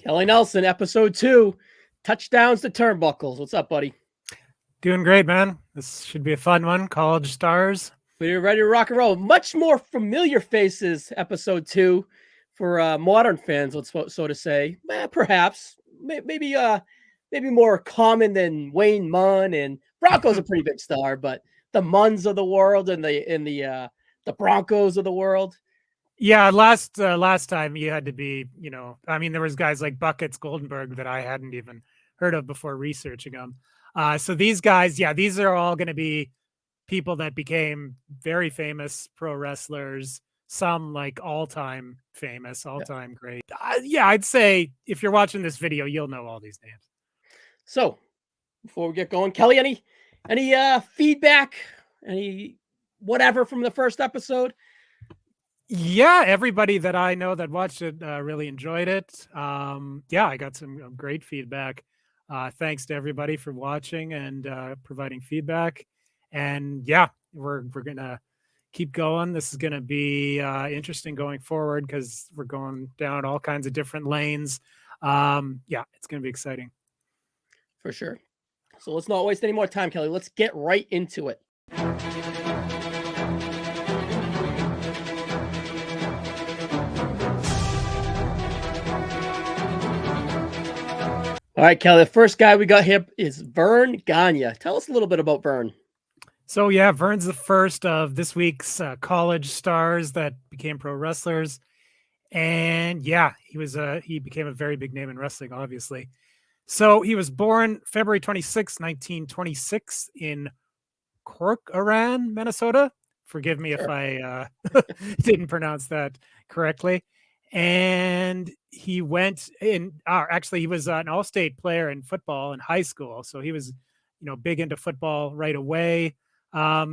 Kelly Nelson, episode 2, touchdowns to Turnbuckles. What's up, buddy? Doing great, man. This should be a fun one. College stars. We're ready to rock and roll. Much more familiar faces, episode 2, for modern fans, let's so to say. Perhaps, maybe more common than Wayne Munn, and Bronco's a pretty big star, but the Munns of the world and the Broncos of the world. Yeah, last time you had to be, there was guys like Buckets, Goldenberg that I hadn't even heard of before researching them. So these guys, these are all going to be people that became very famous pro wrestlers, some like all-time famous, all-time great. I'd say if you're watching this video, you'll know all these names. So before we get going, Kelly, any feedback, any whatever from the first episode? Yeah, everybody that I know that watched it really enjoyed it. I got some great feedback. Thanks to everybody for watching and providing feedback. And we're gonna keep going. This is gonna be interesting going forward because we're going down all kinds of different lanes. It's gonna be exciting. For sure. So let's not waste any more time, Kelly. Let's get right into it. All right, Kelly, the first guy we got here is Verne Gagne. Tell us a little bit about Verne. So, Verne's the first of this week's college stars that became pro wrestlers. And he became a very big name in wrestling, obviously. So he was born February 26, 1926 in Corcoran, Minnesota. Forgive me if I didn't pronounce that correctly. And he went in, he was an all-state player in football in high school. So he was, big into football right away. I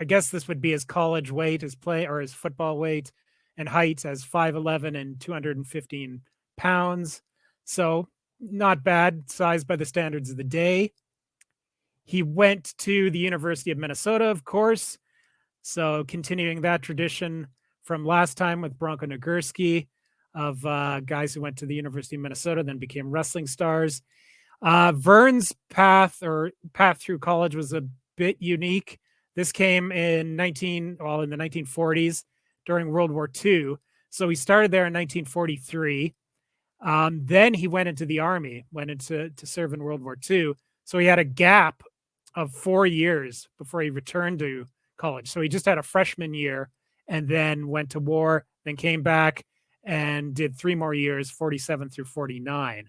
guess this would be his college weight, his football weight and height as 5'11" and 215 pounds. So not bad size by the standards of the day. He went to the University of Minnesota, of course. So continuing that tradition from last time with Bronco Nagurski of guys who went to the University of Minnesota, then became wrestling stars. Verne's path through college was a bit unique. This came in the 1940s during World War II. So he started there in 1943. Then he went into the Army, to serve in World War II. So he had a gap of 4 years before he returned to college. So he just had a freshman year and then went to war, then came back and did 3 more years, 47 through 49.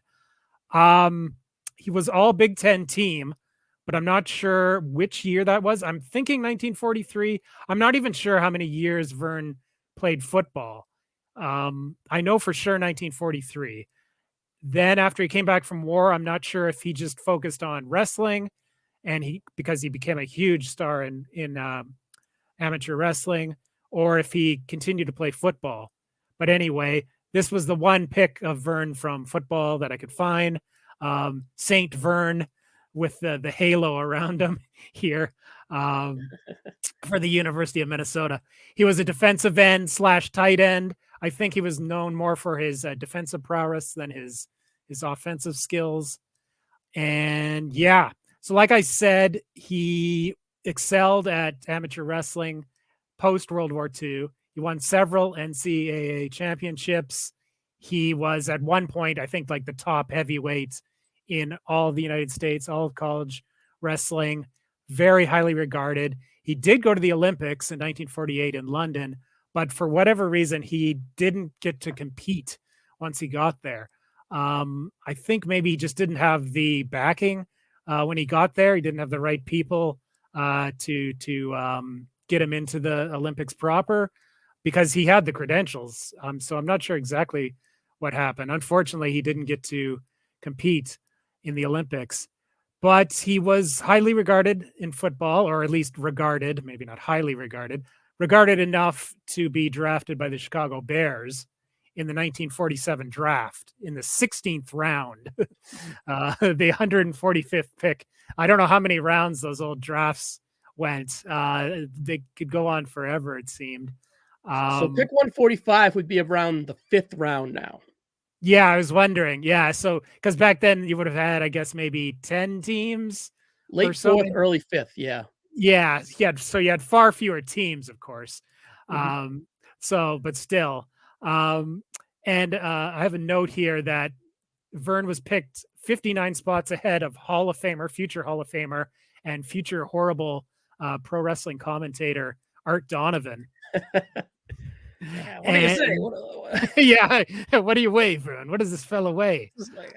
He was all Big Ten team, but I'm not sure which year that was. I'm thinking 1943. I'm not even sure how many years Verne played football. I know for sure 1943. Then after he came back from war, I'm not sure if he just focused on wrestling because he became a huge star in amateur wrestling, or if he continued to play football. But anyway, this was the one pick of Verne from football that I could find. Saint Verne with the halo around him here for the University of Minnesota. He was a defensive end / tight end. I think he was known more for his defensive prowess than his offensive skills. And so like I said, he excelled at amateur wrestling post World War II. He won several NCAA championships. He was at one point, I think, like the top heavyweight in all of the United States, all of college wrestling, very highly regarded. He did go to the Olympics in 1948 in London, but for whatever reason, he didn't get to compete once he got there. I think maybe he just didn't have the backing when he got there. He didn't have the right people to get him into the Olympics proper, because he had the credentials. So I'm not sure exactly what happened. Unfortunately, he didn't get to compete in the Olympics, but he was highly regarded in football, or at least regarded, maybe not highly regarded enough to be drafted by the Chicago Bears in the 1947 draft in the 16th round, the 145th pick. I don't know how many rounds those old drafts went. They could go on forever, it seemed. So pick 145 would be around the 5th round now. Yeah, I was wondering. Yeah, so because back then you would have had, I guess, maybe 10 teams or Late so. fourth, early fifth. Yeah. Yeah, so you had far fewer teams, of course. Mhm. Um, but still. Um, and I have a note here that Verne was picked 59 spots ahead of Hall of Famer, future Hall of Famer, and future horrible pro wrestling commentator Art Donovan. Yeah. What do you say? And yeah, what do you weigh, Verne? What does this fella weigh?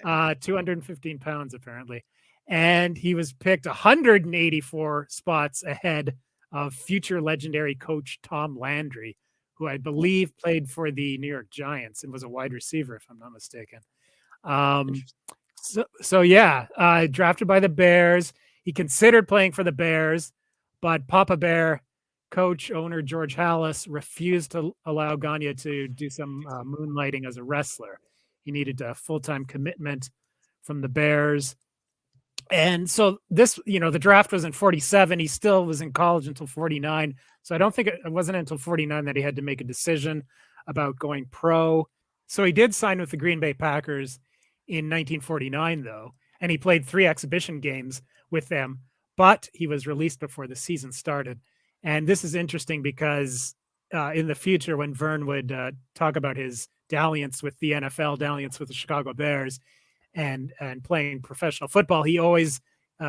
Like, 215 pounds, apparently. And he was picked 184 spots ahead of future legendary coach Tom Landry, who I believe played for the New York Giants and was a wide receiver, if I'm not mistaken. Drafted by the Bears. He considered playing for the Bears, but Papa Bear coach owner George Hallis refused to allow Gagne to do some moonlighting as a wrestler. He needed a full-time commitment from the Bears. And so this, the draft was in 47. He still was in college until 49. So I don't think it wasn't until 49 that he had to make a decision about going pro. So he did sign with the Green Bay Packers in 1949, though, and he played 3 exhibition games with them, but he was released before the season started. And this is interesting because in the future, when Verne would talk about his dalliance with the NFL, dalliance with the Chicago Bears, and playing professional football, he always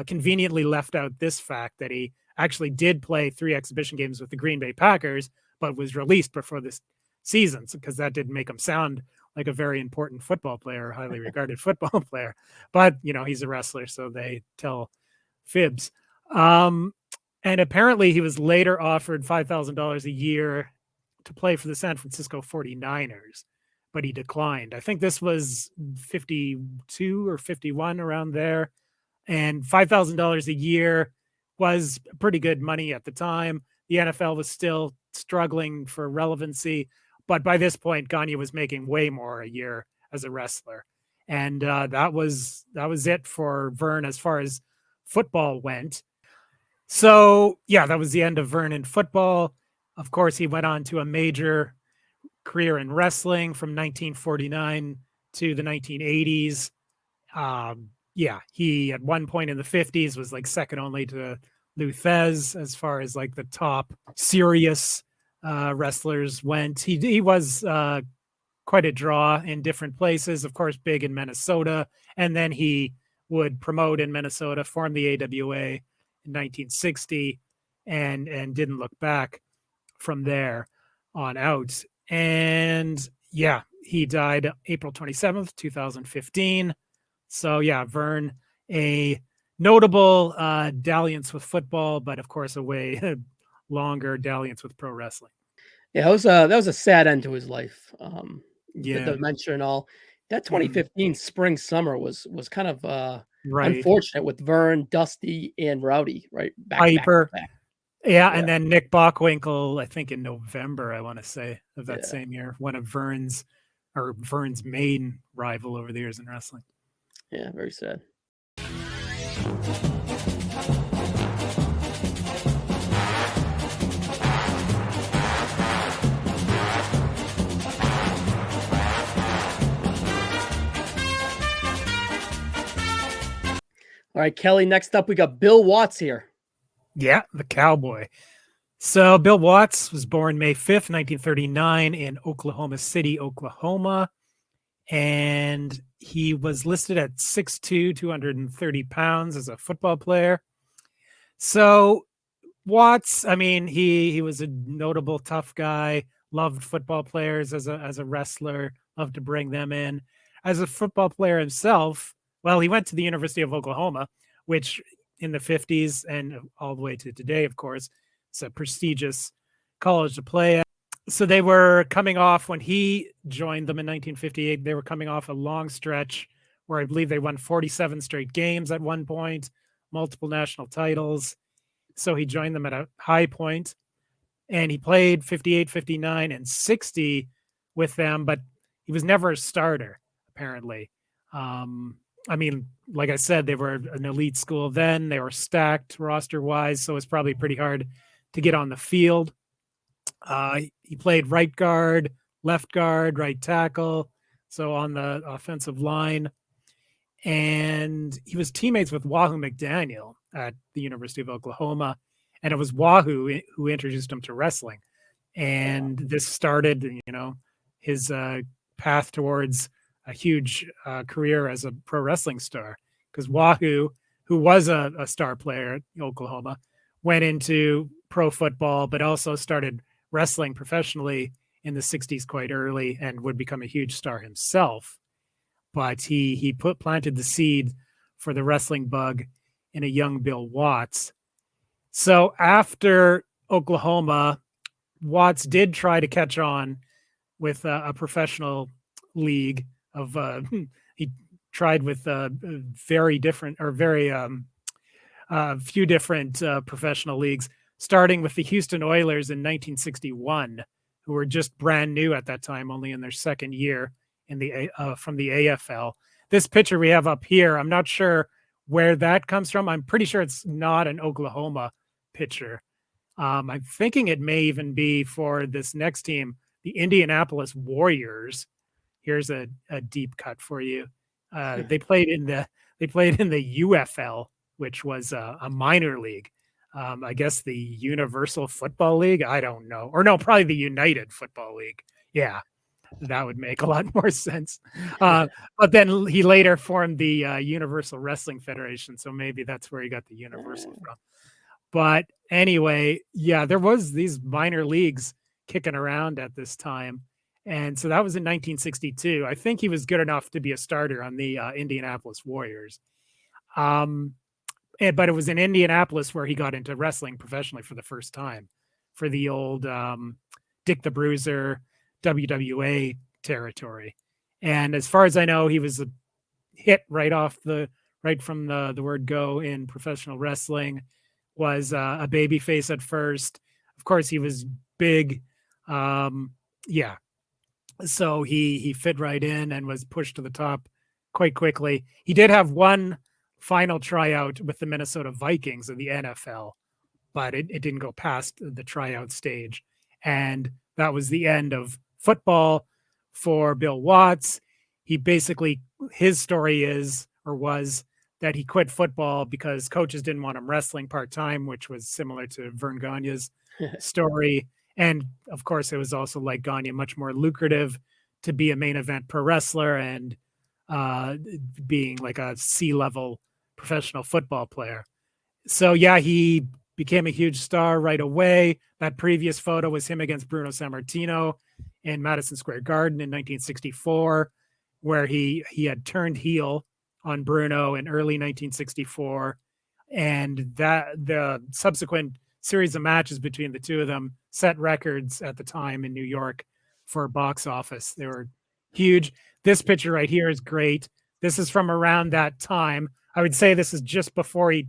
conveniently left out this fact that he actually did play 3 exhibition games with the Green Bay Packers, but was released before this season, because that didn't make him sound like a very important football player, highly regarded football player. But, he's a wrestler, so they tell fibs. And apparently he was later offered $5,000 a year to play for the San Francisco 49ers, but he declined. I think this was 52 or 51, around there. And $5,000 a year was pretty good money at the time. The NFL was still struggling for relevancy, but by this point, Gagne was making way more a year as a wrestler. And that was it for Verne as far as football went. So, yeah, that was the end of Verne in football. Of course, he went on to a major career in wrestling from 1949 to the 1980s. He at one point in the 50s was like second only to Lou Thez as far as like the top serious wrestlers went. He was quite a draw in different places, of course, big in Minnesota. And then he would promote in Minnesota, form the AWA in 1960, and didn't look back from there on out. And yeah, he died April 27th, 2015. So yeah, Verne, a notable dalliance with football, but of course a way longer dalliance with pro wrestling. Yeah, that was a sad end to his life. The Yeah. dementia and all. That 2015 spring summer was kind of Right. unfortunate with Verne, Dusty, and Rowdy, right? Piper. Back. Yeah, and then Nick Bockwinkel, I think in November, I want to say, of that Yeah. same year, one of Verne's main rival over the years in wrestling. Yeah, very sad. All right, Kelly, next up we got Bill Watts here. Yeah, the Cowboy. So Bill Watts was born May 5th, 1939 in Oklahoma City, Oklahoma. And he was listed at 6'2", 230 pounds as a football player. So Watts, I mean, he was a notable tough guy, loved football players as a wrestler, loved to bring them in. As a football player himself, well, he went to the University of Oklahoma, which in the 50s and all the way to today, of course, it's a prestigious college to play at. So they were coming off, when he joined them in 1958, they were coming off a long stretch where I believe they won 47 straight games at one point, multiple national titles. So he joined them at a high point, and he played 58, 59, and 60 with them, but he was never a starter, apparently. I mean, like I said, they were an elite school then. They were stacked roster-wise, so it's probably pretty hard to get on the field. He played right guard, left guard, right tackle, so on the offensive line. And he was teammates with Wahoo McDaniel at the University of Oklahoma. And it was Wahoo who introduced him to wrestling. And this started, his path towards a huge career as a pro wrestling star. Because Wahoo, who was a star player at Oklahoma, went into pro football, but also started wrestling professionally in the 60s quite early and would become a huge star himself. But he planted the seed for the wrestling bug in a young Bill Watts. So after Oklahoma, Watts did try to catch on with a professional league of he tried with very different or very few different professional leagues, starting with the Houston Oilers in 1961, who were just brand new at that time, only in their second year in the from the AFL. This picture we have up here, I'm not sure where that comes from. I'm pretty sure it's not an Oklahoma picture. I'm thinking it may even be for this next team, the Indianapolis Warriors. Here's a deep cut for you. They played in the UFL, which was a minor league. I guess the Universal Football League. I don't know, or no, probably the United Football League. Yeah, that would make a lot more sense. But then he later formed the Universal Wrestling Federation, so maybe that's where he got the Universal from. But anyway, yeah, there was these minor leagues kicking around at this time. And so that was in 1962. I think he was good enough to be a starter on the Indianapolis Warriors. But it was in Indianapolis where he got into wrestling professionally for the first time for the old Dick the Bruiser WWA territory. And as far as I know, he was a hit right from the word go in professional wrestling. Was a baby face at first. Of course, he was big. Yeah. So he fit right in and was pushed to the top quite quickly. He did have one final tryout with the Minnesota Vikings of the NFL, but it didn't go past the tryout stage. And that was the end of football for Bill Watts. He basically, his story was that he quit football because coaches didn't want him wrestling part-time, which was similar to Verne Gagne's story. And of course, it was also, like Gagne, much more lucrative to be a main event pro wrestler and being like a C-level professional football player. So yeah, he became a huge star right away. That previous photo was him against Bruno Sammartino in Madison Square Garden in 1964, where he had turned heel on Bruno in early 1964, and that the subsequent series of matches between the two of them set records at the time in New York for box office. They were huge. This picture right here is great. This is from around that time. I would say this is just before he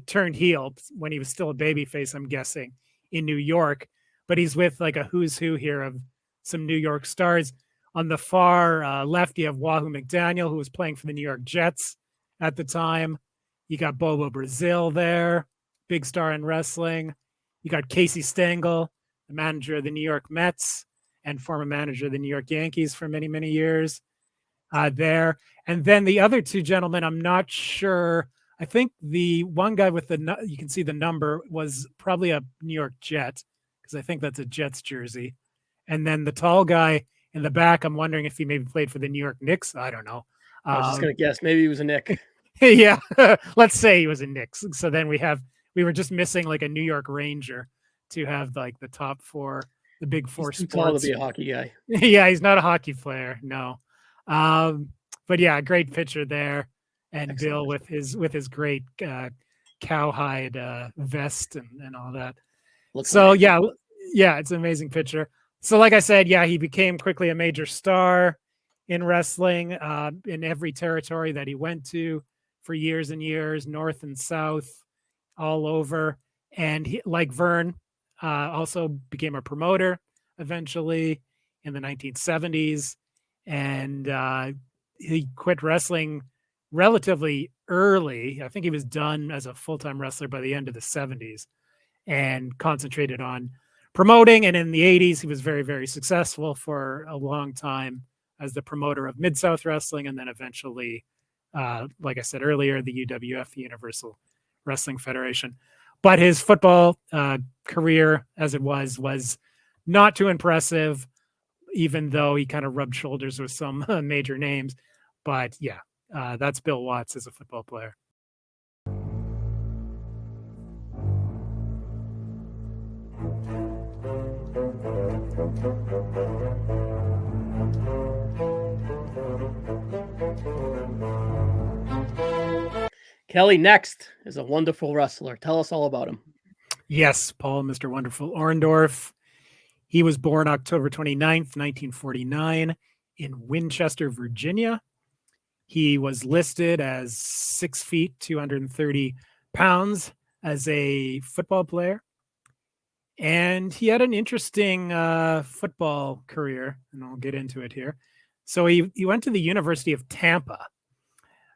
turned heel, when he was still a babyface, I'm guessing, in New York. But he's with like a who's who here of some New York stars. On the far left, you have Wahoo McDaniel, who was playing for the New York Jets at the time. You got Bobo Brazil there, big star in wrestling. You got Casey Stengel, the manager of the New York Mets and former manager of the New York Yankees for many, many years there. And then the other two gentlemen, I'm not sure. I think the one guy with you can see the number, was probably a New York Jet, because I think that's a Jets jersey. And then the tall guy in the back, I'm wondering if he maybe played for the New York Knicks. I don't know. I was just going to guess. Maybe he was a Knick. Yeah, let's say he was a Knicks. So then we were just missing like a New York Ranger to have like the top four, the big four He's too sports. tall to be a hockey guy. Yeah, he's not a hockey player. No. But yeah, great picture there. And excellent. Bill with his great cowhide vest and all that. Looks amazing. Yeah, it's an amazing picture. So like I said, yeah, he became quickly a major star in wrestling in every territory that he went to for years and years, north and south, all over. And he, like Verne, also became a promoter eventually in the 1970s. And he quit wrestling relatively early. I think he was done as a full-time wrestler by the end of the 70s and concentrated on promoting. And in the 80s, he was very, very successful for a long time as the promoter of Mid-South Wrestling, and then eventually, like I said earlier, the UWF, the Universal Wrestling Federation. But his football career, as it was not too impressive, even though he kind of rubbed shoulders with some major names. But yeah, that's Bill Watts as a football player. Kelly, next is a wonderful wrestler. Tell us all about him. Yes, Paul, Mr. Wonderful Orndorff. He was born October 29th, 1949 in Winchester, Virginia. He was listed as 6 feet, 230 pounds as a football player. And he had an interesting football career, and I'll get into it here. So he went to the University of Tampa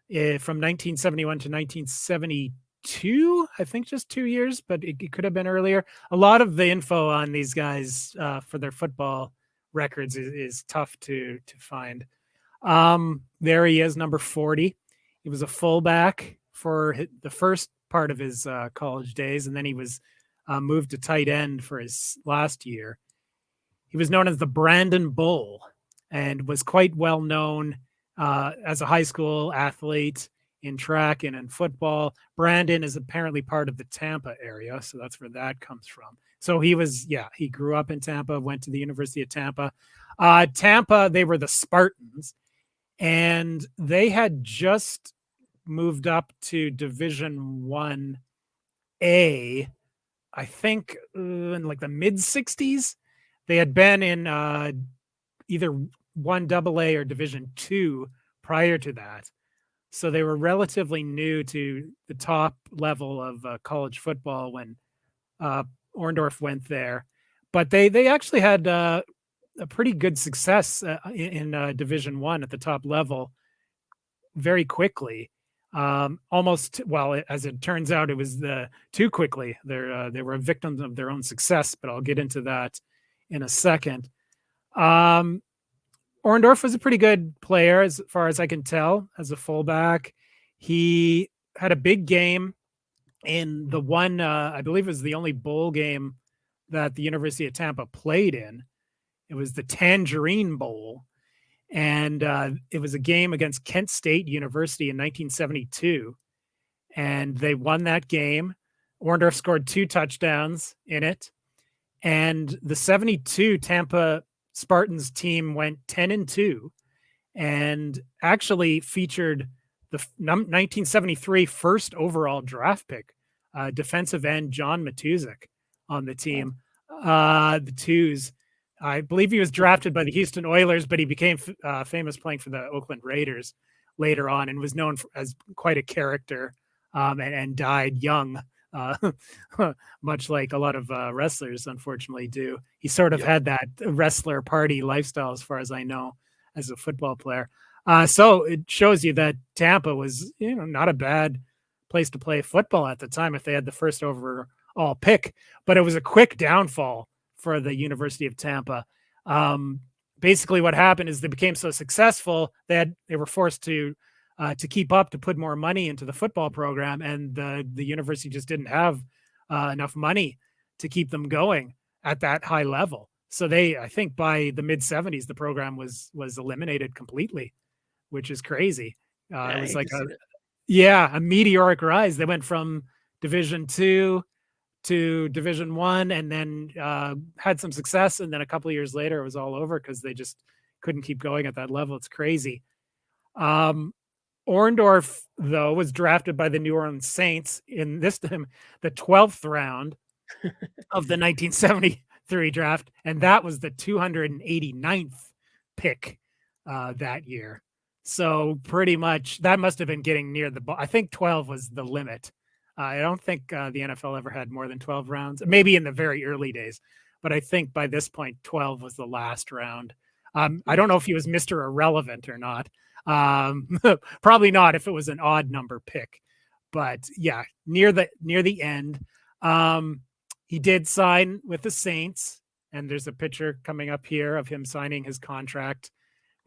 from 1971 to 1972, I think just 2 years, but it could have been earlier. A lot of the info on these guys for their football records is tough to find. There he is, number 40. He was a fullback for the first part of his college days, and then he was moved to tight end for his last year. He was known as the Brandon Bull and was quite well known as a high school athlete in track and in football. Brandon is apparently part of the Tampa area, so that's where that comes from. So he grew up in Tampa, went to the University of Tampa. Tampa, they were the Spartans, and they had just moved up to Division 1A, I think in like the mid 60s. They had been in either 1AA or Division 2 prior to that. So they were relatively new to the top level of college football when Orndorff went there. But they actually had a pretty good success in Division 1 at the top level very quickly. Almost, well, as it turns out, it was too quickly. They were victims of their own success, but I'll get into that in a second. Orndorff was a pretty good player as far as I can tell as a fullback. He had a big game in the one, I believe it was the only bowl game that the University of Tampa played in. It was the Tangerine Bowl. And it was a game against Kent State University in 1972. And they won that game. Orndorff scored 2 touchdowns in it. And the 72 Tampa Spartans team went 10-2 and actually featured the 1973 first overall draft pick, defensive end John Matuszek on the team. The Twos. I believe he was drafted by the Houston Oilers, but he became famous playing for the Oakland Raiders later on and was known as quite a character and died young, much like a lot of wrestlers, unfortunately, do. He sort of had that wrestler party lifestyle, as far as I know, as a football player. So it shows you that Tampa was, not a bad place to play football at the time if they had the first overall pick, but it was a quick downfall for the University of Tampa. Basically what happened is they became so successful that they were forced to keep up, to put more money into the football program. And the university just didn't have enough money to keep them going at that high level. So I think by the mid 70s, the program was eliminated completely, which is crazy. It was like a meteoric rise. They went from Division 2 to Division 1 and then had some success. And then a couple of years later, it was all over because they just couldn't keep going at that level. It's crazy. Orndorff, though, was drafted by the New Orleans Saints in this time, the 12th round of the 1973 draft. And that was the 289th pick that year. So pretty much that must have been getting near the ball. I think 12 was the limit. I don't think the NFL ever had more than 12 rounds, maybe in the very early days. But I think by this point, 12 was the last round. I don't know if he was Mr. Irrelevant or not. Probably not if it was an odd number pick. But yeah, near the end, he did sign with the Saints. And there's a picture coming up here of him signing his contract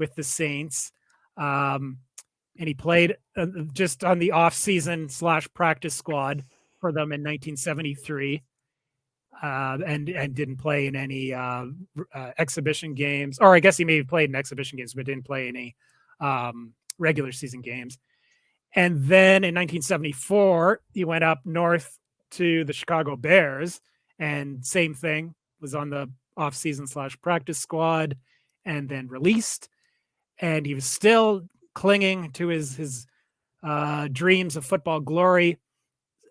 with the Saints. And he played just on the off-season / practice squad for them in 1973. And didn't play in any exhibition games, or I guess he maybe played in exhibition games, but didn't play any regular season games. And then in 1974, he went up north to the Chicago Bears, and same thing, was on the off-season / practice squad, and then released. And he was still clinging to his dreams of football glory,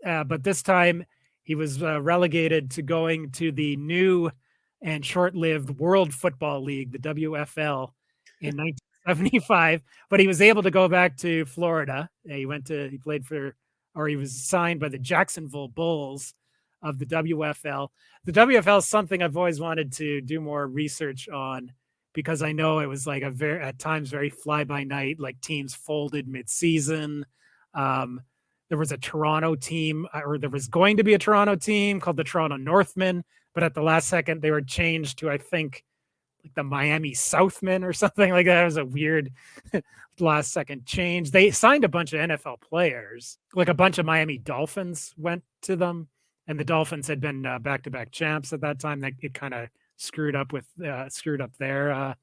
but this time he was relegated to going to the new and short-lived World Football League, the WFL, in 1975. But he was able to go back to Florida. He was signed by the Jacksonville Bulls of the WFL. The WFL is something I've always wanted to do more research on, because I know it was like at times very fly-by-night, like teams folded mid-season. There was a Toronto team, or there was going to be a Toronto team called the Toronto Northmen, but at the last second they were changed to, I think, like the Miami Southmen or something like that. It was a weird last second change. They signed a bunch of NFL players, like a bunch of Miami Dolphins went to them, and the Dolphins had been back-to-back champs at that time. That it kind of screwed up their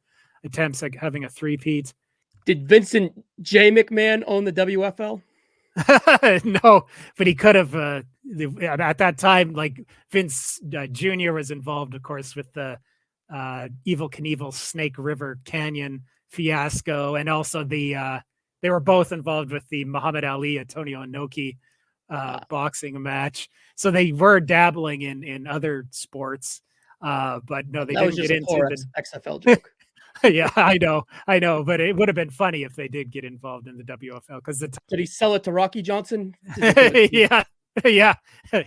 attempts at having a three-peat. Did Vincent J. McMahon own the WFL? No, but he could have. At that time, like Vince Jr. was involved, of course, with the Evel Knievel Snake River Canyon fiasco, and also they were both involved with the Muhammad Ali Antonio Inoki boxing match. So they were dabbling in other sports, but no, they didn't get into the XFL joke. Yeah, I know, but it would have been funny if they did get involved in the WFL, because did he sell it to Rocky Johnson? Yeah,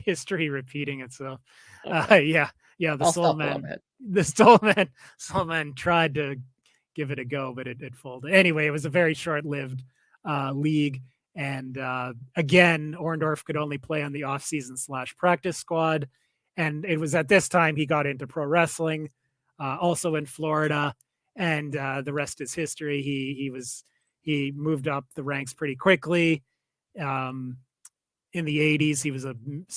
history repeating itself. Okay. The Soul Man tried to give it a go, but it folded. Anyway, it was a very short-lived league, and again, Orndorff could only play on the off-season / practice squad, and it was at this time he got into pro wrestling, also in Florida. And the rest is history. He moved up the ranks pretty quickly. In the 80s, he was a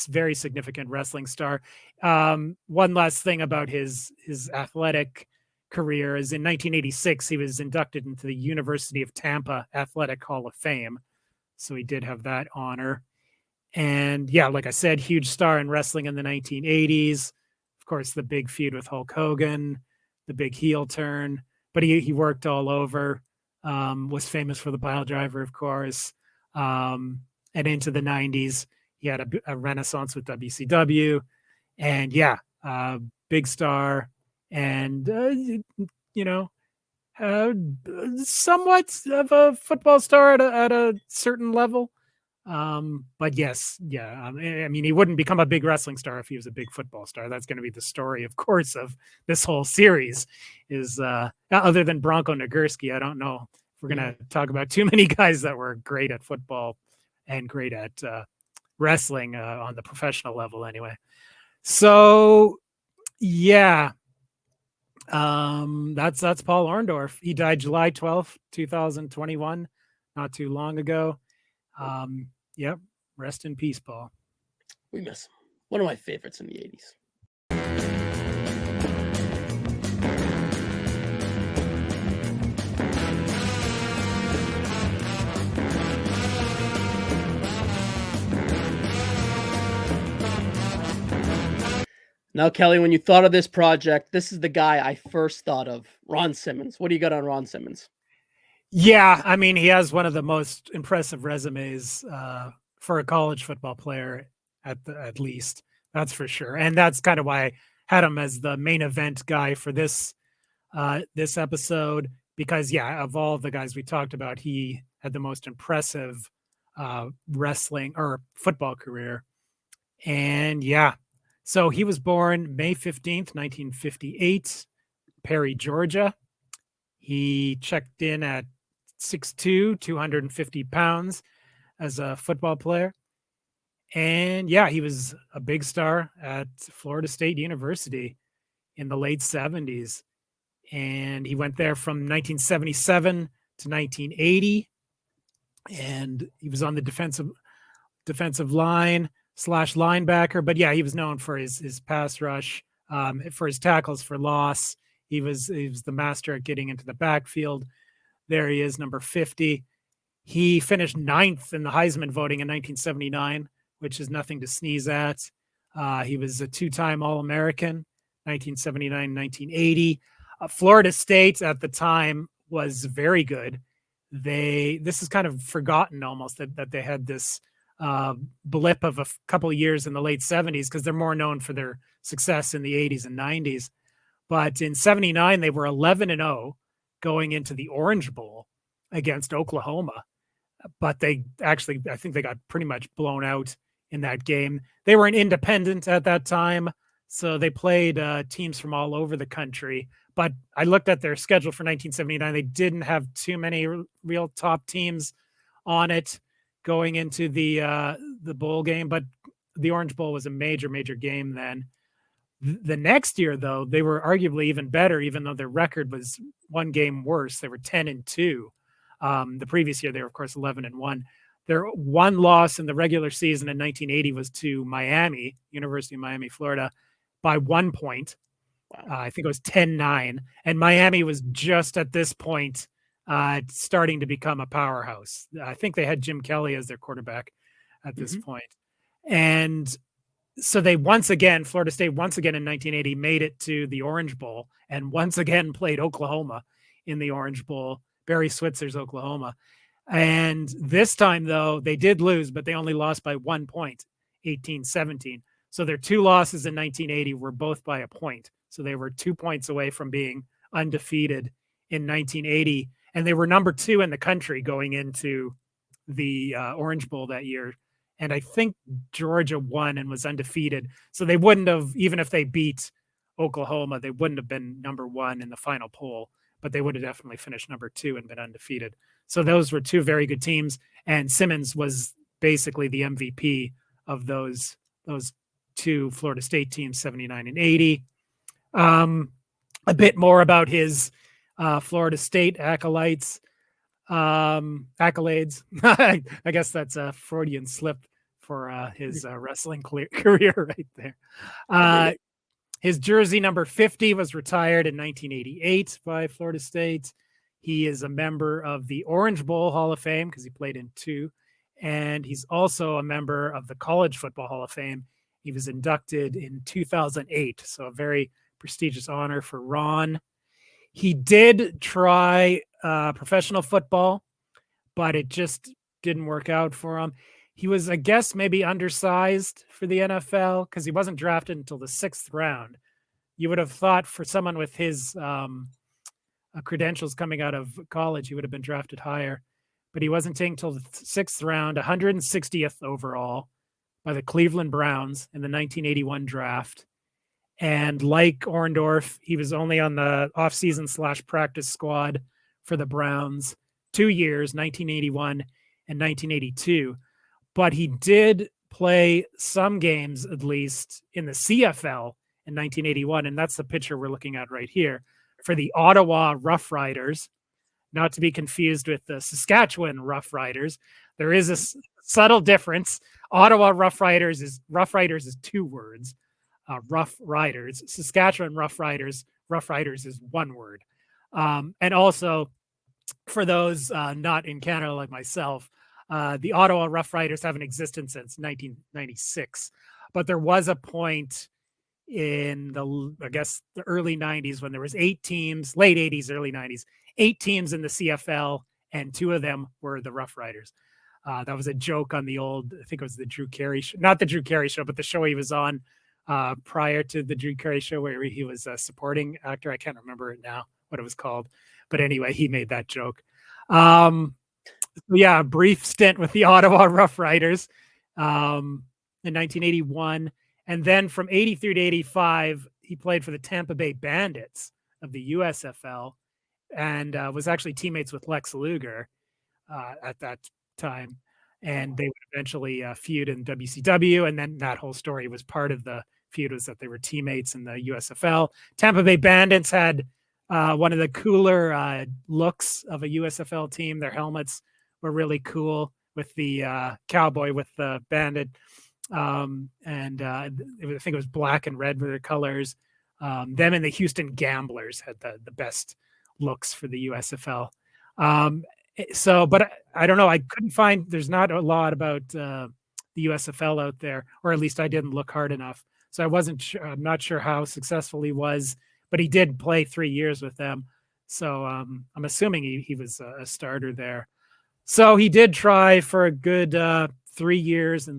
very significant wrestling star. One last thing about his athletic career is in 1986, he was inducted into the University of Tampa Athletic Hall of Fame. So he did have that honor. And yeah, like I said, huge star in wrestling in the 1980s. Of course, the big feud with Hulk Hogan, the big heel turn, but he worked all over, was famous for the pile driver, of course. And into the 90s, he had a renaissance with WCW, and big star, and, somewhat of a football star at a certain level. But yes, I mean, he wouldn't become a big wrestling star if he was a big football star. That's going to be the story, of course, of this whole series is, other than Bronco Nagurski, I don't know if we're going to talk about too many guys that were great at football and great at wrestling on the professional level anyway. So that's Paul Orndorff. He died July 12th, 2021, not too long ago. Yep. Rest in peace, Paul. We miss him. One of my favorites in the 80s. Now, Kelly, when you thought of this project, this is the guy I first thought of, Ron Simmons. What do you got on Ron Simmons? Yeah, I mean, he has one of the most impressive resumes for a college football player, at least. That's for sure. And that's kind of why I had him as the main event guy for this episode, because, of all the guys we talked about, he had the most impressive wrestling or football career. And so he was born May 15th, 1958, Perry, Georgia. He checked in at 6'2", 250 pounds as a football player. And he was a big star at Florida State University in the late 70s. and he went there from 1977 to 1980, and he was on the defensive line / linebacker. But yeah, he was known for his pass rush, for his tackles for loss. He was the master at getting into the backfield. There he is, number 50. He finished 9th in the Heisman voting in 1979, which is nothing to sneeze at. He was a 2-time All-American, 1979, 1980. Florida State at the time was very good. This is kind of forgotten almost that they had this blip of a couple of years in the late 70s, because they're more known for their success in the 80s and 90s. But in 79, they were 11-0 going into the Orange Bowl against Oklahoma. But they actually, I think they got pretty much blown out in that game. They were an independent at that time, so they played teams from all over the country. But I looked at their schedule for 1979. They didn't have too many real top teams on it going into the bowl game, but the Orange Bowl was a major game then. The next year, though, they were arguably even better, even though their record was one game worse. They were 10-2. The previous year, they were, of course, 11-1. Their one loss in the regular season in 1980 was to Miami, University of Miami, Florida, by 1 point. Wow. I think it was 10-9. And Miami was just at this point starting to become a powerhouse. I think they had Jim Kelly as their quarterback at this point. And so they Florida State once again in 1980 made it to the Orange Bowl and once again played Oklahoma in the Orange Bowl, Barry Switzer's Oklahoma. And this time, though, they did lose, but they only lost by 1 point, 18-17. So their 2 losses in 1980 were both by a point. So they were 2 points away from being undefeated in 1980. And they were number 2 in the country going into the Orange Bowl that year. And I think Georgia won and was undefeated. So they wouldn't have, even if they beat Oklahoma, they wouldn't have been number 1 in the final poll, but they would have definitely finished number 2 and been undefeated. So those were 2 very good teams. And Simmons was basically the MVP of those 2 Florida State teams, 79 and 80. A bit more about his Florida State accolades. I guess that's a Freudian slip for his wrestling career right there. His jersey number 50 was retired in 1988 by Florida State. He is a member of the Orange Bowl Hall of Fame because he played in 2, and he's also a member of the College Football Hall of Fame. He was inducted in 2008, so a very prestigious honor for Ron. He did try professional football, but it just didn't work out for him. He was, I guess, maybe undersized for the NFL because he wasn't drafted until the 6th round. You would have thought for someone with his credentials coming out of college, he would have been drafted higher, but he wasn't taken until the 6th round, 160th overall by the Cleveland Browns in the 1981 draft. And like Orndorff, he was only on the offseason / practice squad for the Browns 2 years, 1981 and 1982. But he did play some games, at least, in the CFL in 1981. And that's the picture we're looking at right here for the Ottawa Rough Riders, not to be confused with the Saskatchewan Rough Riders. There is a subtle difference. Ottawa Rough Riders is 2 words. Rough Riders. Saskatchewan Rough Riders is 1 word. And also, for those not in Canada like myself, the Ottawa Rough Riders haven't existed since 1996. But there was a point in the early 90s when there was 8 teams, late 80s, early 90s, 8 teams in the CFL, and 2 of them were the Rough Riders. That was a joke on the old, I think it was the Drew Carey show, not the Drew Carey show, but the show he was on prior to the Drew Carey show where he was a supporting actor. I can't remember it now, what it was called. But anyway, he made that joke. A brief stint with the Ottawa Rough Riders in 1981. And then from 83 to 85, he played for the Tampa Bay Bandits of the USFL and was actually teammates with Lex Luger at that time. And they would eventually feud in WCW. And then that whole story was part of the feud, was that they were teammates in the USFL. Tampa Bay Bandits had One of the cooler looks of a USFL team. Their helmets were really cool with the cowboy with the bandit. And I think it was black and red were their colors. Them and the Houston Gamblers had the best looks for the USFL. But I don't know. I couldn't find, there's not a lot about the USFL out there, or at least I didn't look hard enough. So I wasn't sure, I'm not sure how successful he was, but he did play 3 years with them. So I'm assuming he was a starter there. So he did try for a good 3 years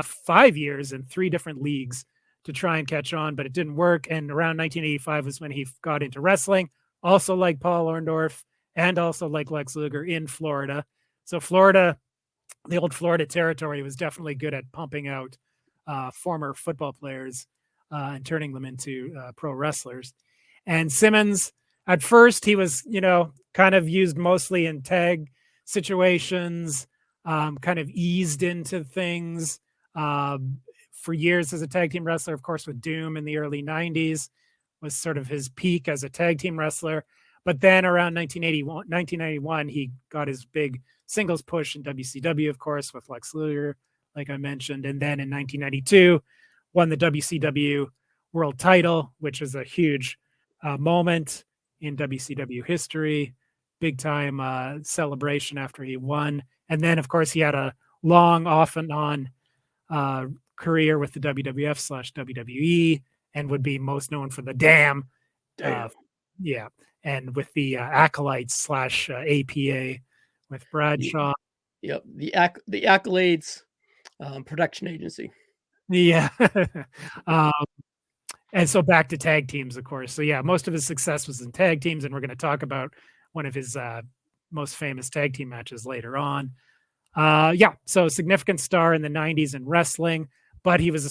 5 years in 3 different leagues to try and catch on, but it didn't work. And around 1985 was when he got into wrestling, also like Paul Orndorff and also like Lex Luger in Florida. So Florida, the old Florida territory, was definitely good at pumping out former football players and turning them into pro wrestlers. And Simmons, at first, he was, kind of used mostly in tag situations, kind of eased into things for years as a tag team wrestler, of course, with Doom in the early 90s was sort of his peak as a tag team wrestler. But then around 1991, he got his big singles push in WCW, of course, with Lex Luger, like I mentioned. And then in 1992, won the WCW world title, which was a huge moment in WCW history, big time celebration after he won. And then, of course, he had a long off and on career with the WWF/WWE and would be most known for the Damn. And with the Acolytes/APA with Bradshaw. Yep, the Accolades production agency. Yeah. And so back to tag teams, of course. So yeah, most of his success was in tag teams, and we're going to talk about one of his most famous tag team matches later on. So significant star in the 90s in wrestling, but he was a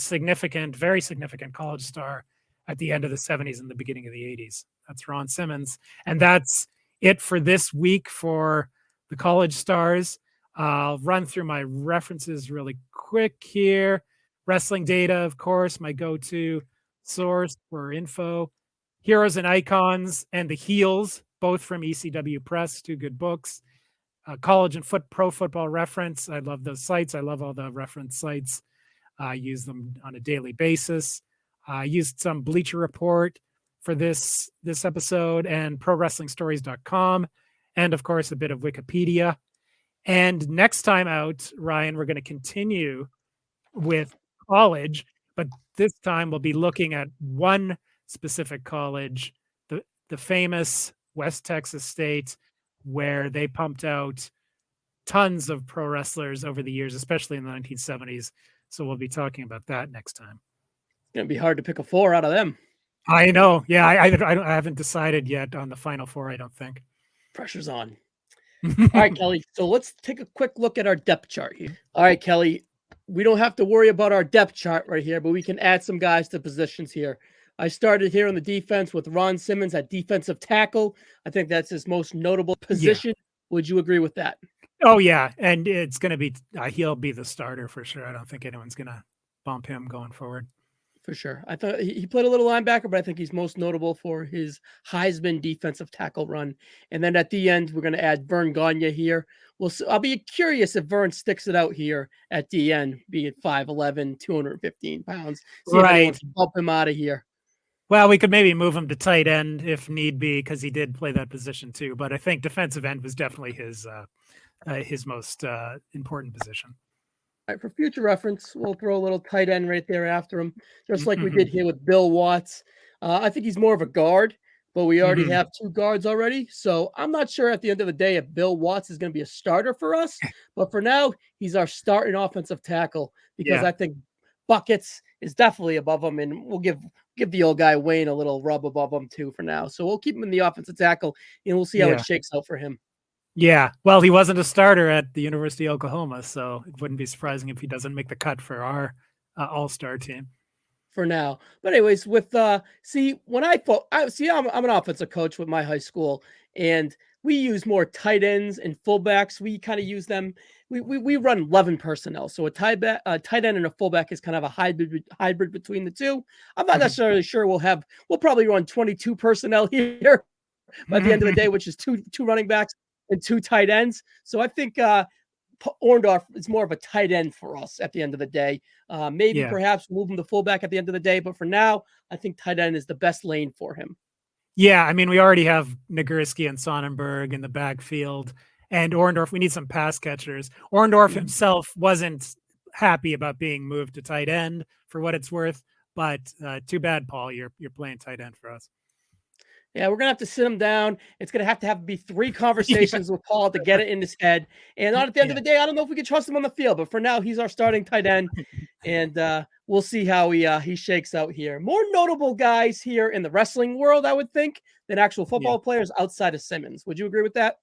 very significant college star at the end of the 70s and the beginning of the 80s. That's Ron Simmons. And that's it for this week for the college stars. I'll run through my references really quick here. Wrestling Data, of course, my go-to source for info. Heroes and Icons and The Heels, both from ECW Press, 2 good books. College and Pro Football Reference. I love those sites. I love all the reference sites. I use them on a daily basis. I used some Bleacher Report for this episode and ProWrestlingStories.com, and of course a bit of Wikipedia. And next time out, Ryan, we're going to continue with college, but this time we'll be looking at one specific college, the famous West Texas State, where they pumped out tons of pro wrestlers over the years, especially in the 1970s. So we'll be talking about that next time. It's going to be hard to pick a 4 out of them. I know. Yeah, I haven't decided yet on the final 4, I don't think. Pressure's on. All right, Kelly. So let's take a quick look at our depth chart here. All right, Kelly. We don't have to worry about our depth chart right here, but we can add some guys to positions here. I started here on the defense with Ron Simmons at defensive tackle. I think that's his most notable position. Yeah. Would you agree with that? Oh, yeah. And it's going to be, he'll be the starter for sure. I don't think anyone's going to bump him going forward. For sure. I thought he played a little linebacker, but I think he's most notable for his Heisman defensive tackle run. And then at the end, we're going to add Verne Gagne here. I'll be curious if Verne sticks it out here at the end, being 5'11", 215 pounds. See if anyone can bump him out of here. Well, we could maybe move him to tight end if need be, because he did play that position too. But I think defensive end was definitely his most important position. All right, for future reference, we'll throw a little tight end right there after him, just like we did here with Bill Watts. I think he's more of a guard, but we already have 2 guards already. So I'm not sure at the end of the day if Bill Watts is going to be a starter for us. But for now, he's our starting offensive tackle because I think Buckets is definitely above him, and we'll give the old guy Wayne a little rub above him too for now. So we'll keep him in the offensive tackle, and we'll see how it shakes out for him. Yeah, well, he wasn't a starter at the University of Oklahoma, so it wouldn't be surprising if he doesn't make the cut for our all-star team. For now. But anyways, with when I'm an offensive coach with my high school, and we use more tight ends and fullbacks. We kind of use them. We run 11 personnel, so a tight end and a fullback is kind of a hybrid between the two. I'm not necessarily sure we'll probably run 22 personnel here by the end of the day, which is two running backs and 2 tight ends. So I think Orndorff is more of a tight end for us at the end of the day. Maybe perhaps move him to fullback at the end of the day, but for now, I think tight end is the best lane for him. Yeah, I mean, we already have Nagurski and Sonnenberg in the backfield, and Orndorff. We need some pass catchers. Orndorff himself wasn't happy about being moved to tight end, for what it's worth. But too bad, Paul. You're playing tight end for us. Yeah, we're gonna have to sit him down. It's gonna have to be 3 conversations with Paul to get it in his head. And at the end of the day, I don't know if we can trust him on the field, but for now, he's our starting tight end, and we'll see how he shakes out here. More notable guys here in the wrestling world, I would think, than actual football players outside of Simmons. Would you agree with that?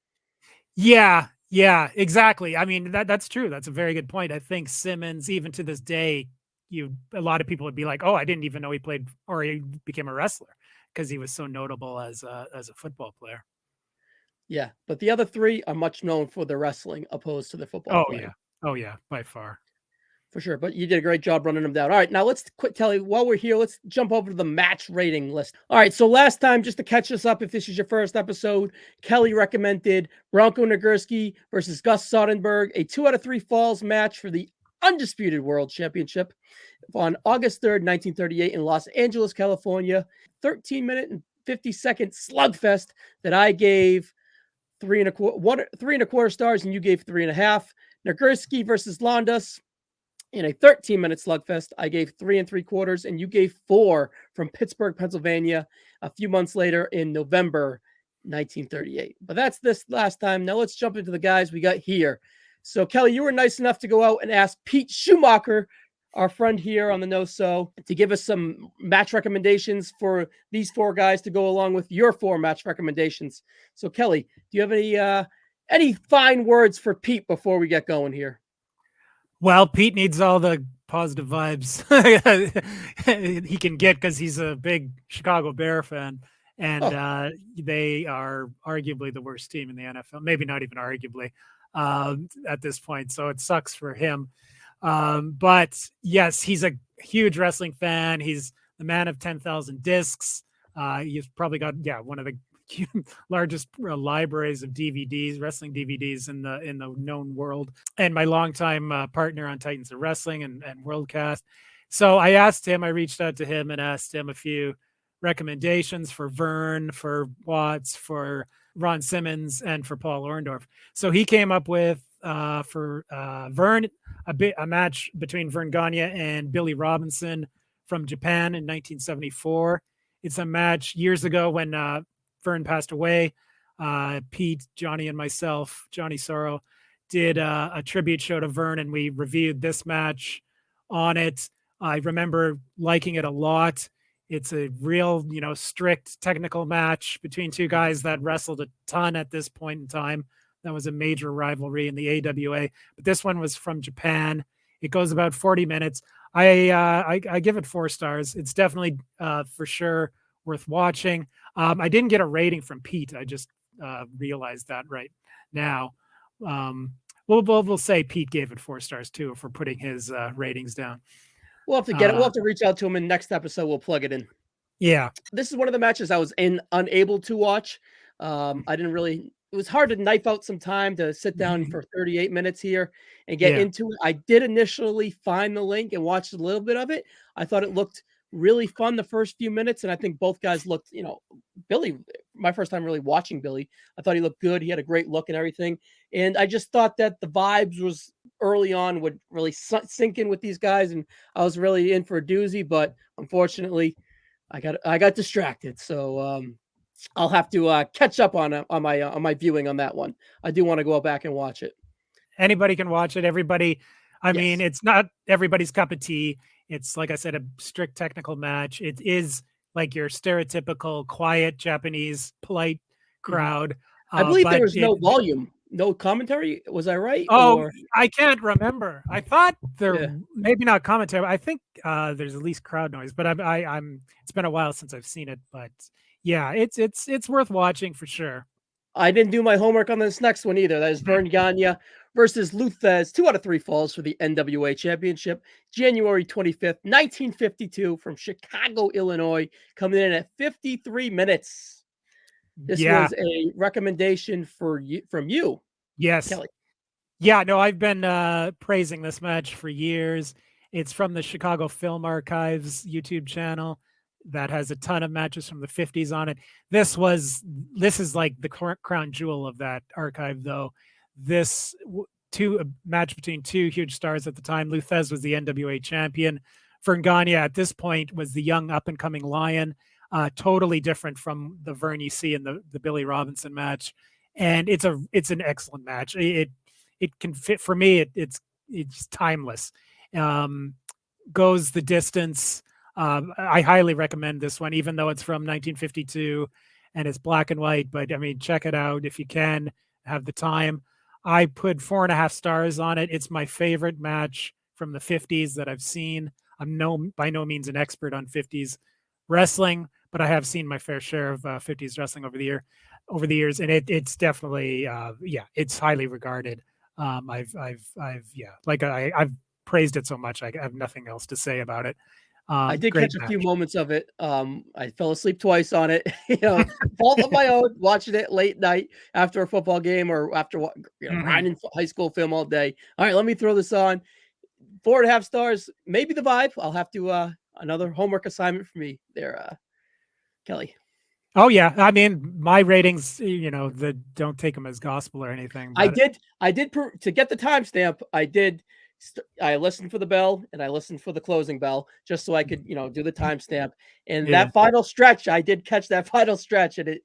Yeah, exactly. I mean, that's true. That's a very good point. I think Simmons, even to this day, a lot of people would be like, "Oh, I didn't even know he played or he became a wrestler," because he was so notable as a football player. Yeah, but the other 3 are much known for their wrestling opposed to the football playing. Oh yeah, by far. For sure, but you did a great job running them down. All right, now let's quit telling. While we're here, let's jump over to the match rating list. All right, so last time, just to catch us up, if this is your first episode, Kelly recommended Bronco Nagurski versus Gus Soderberg, a 2 out of 3 falls match for the undisputed world championship on August 3rd, 1938 in Los Angeles, California. 13-minute and 50-second slugfest that I gave 3 1/4 stars, and you gave 3.5. Nagurski versus Londas in a 13-minute slugfest, I gave 3 3/4, and you gave 4 from Pittsburgh, Pennsylvania, a few months later in November 1938. But that's this last time. Now let's jump into the guys we got here. So, Kelly, you were nice enough to go out and ask Pete Schumacher, our friend here on the No So, to give us some match recommendations for these 4 guys to go along with your 4 match recommendations. So, Kelly, do you have any fine words for Pete before we get going here? Well, Pete needs all the positive vibes he can get because he's a big Chicago Bear fan, and they are arguably the worst team in the NFL. Maybe not even arguably at this point. So it sucks for him. But yes, he's a huge wrestling fan. He's the man of 10,000 discs. He's probably got one of the largest libraries of DVDs, wrestling DVDs in the known world, and my longtime partner on Titans of Wrestling and Worldcast. So I reached out to him and asked him a few recommendations for Verne, for Watts, for Ron Simmons, and for Paul Orndorff. So he came up with for Verne a match between Verne Gagne and Billy Robinson from Japan in 1974. It's a match years ago when Verne passed away. Pete, Johnny, and myself, Johnny Sorrow, did a tribute show to Verne, and we reviewed this match on it. I remember liking it a lot. It's a real, strict technical match between 2 guys that wrestled a ton at this point in time. That was a major rivalry in the AWA. But this one was from Japan. It goes about 40 minutes. I give it 4 stars. It's definitely for sure worth watching. I didn't get a rating from Pete. I just realized that right now. We'll say Pete gave it 4 stars too if we're putting his ratings down. We'll have to get it. We'll have to reach out to him in next episode. We'll plug it in. Yeah. This is one of the matches I was unable to watch. It was hard to knife out some time to sit down for 38 minutes here and get into it. I did initially find the link and watched a little bit of it. I thought it looked really fun the first few minutes, and I think both guys looked, Billy, my first time really watching Billy, I thought he looked good. He had a great look and everything. And I just thought that the vibes was early on would really sink in with these guys, and I was really in for a doozy, but unfortunately I got distracted. So I'll have to catch up on my viewing on that one. I do want to go back and watch it. Anybody can watch it. Everybody. I mean, it's not everybody's cup of tea. It's, like I said, a strict technical match. It is like your stereotypical quiet Japanese polite crowd. I believe there was no volume, no commentary. Was I right? Oh, I can't remember. I thought maybe not commentary. I think there's at least crowd noise, but I'm. It's been a while since I've seen it, but yeah, it's worth watching for sure. I didn't do my homework on this next one either. That is Verne Gagne versus Luthez, 2 out of 3 falls for the NWA Championship, January 25th, 1952, from Chicago, Illinois, coming in at 53 minutes. This Yeah. was a recommendation from you, Yes. Kelly. Yeah, no, I've been praising this match for years. It's from the Chicago Film Archives YouTube channel that has a ton of matches from the 50s on it. This is like the crown jewel of that archive, though. This match between two huge stars at the time. Luthez was the NWA champion. Verne Gagne at this point was the young up and coming Lion, totally different from the Verne you see in the Billy Robinson match. And it's an excellent match. It can fit for me. It's timeless. Goes the distance. I highly recommend this one, even though it's from 1952 and it's black and white. But I mean, check it out if you can have the time. I put 4.5 stars on it. It's my favorite match from the 50s that I've seen. I'm by no means an expert on 50s wrestling, but I have seen my fair share of 50s wrestling over the years, and it's definitely it's highly regarded. I've praised it so much. I have nothing else to say about it. I did catch a few moments of it. I fell asleep twice on it. Fault of my own, watching it late night after a football game or after grinding high school film all day. All right, let me throw this on. 4.5 stars, maybe the vibe. I'll have to another homework assignment for me there, Kelly. Oh yeah, I mean my ratings, don't take them as gospel or anything. But I did to get the timestamp. I listened for the bell and I listened for the closing bell just so I could, do the timestamp. And that final stretch, I did catch that final stretch, and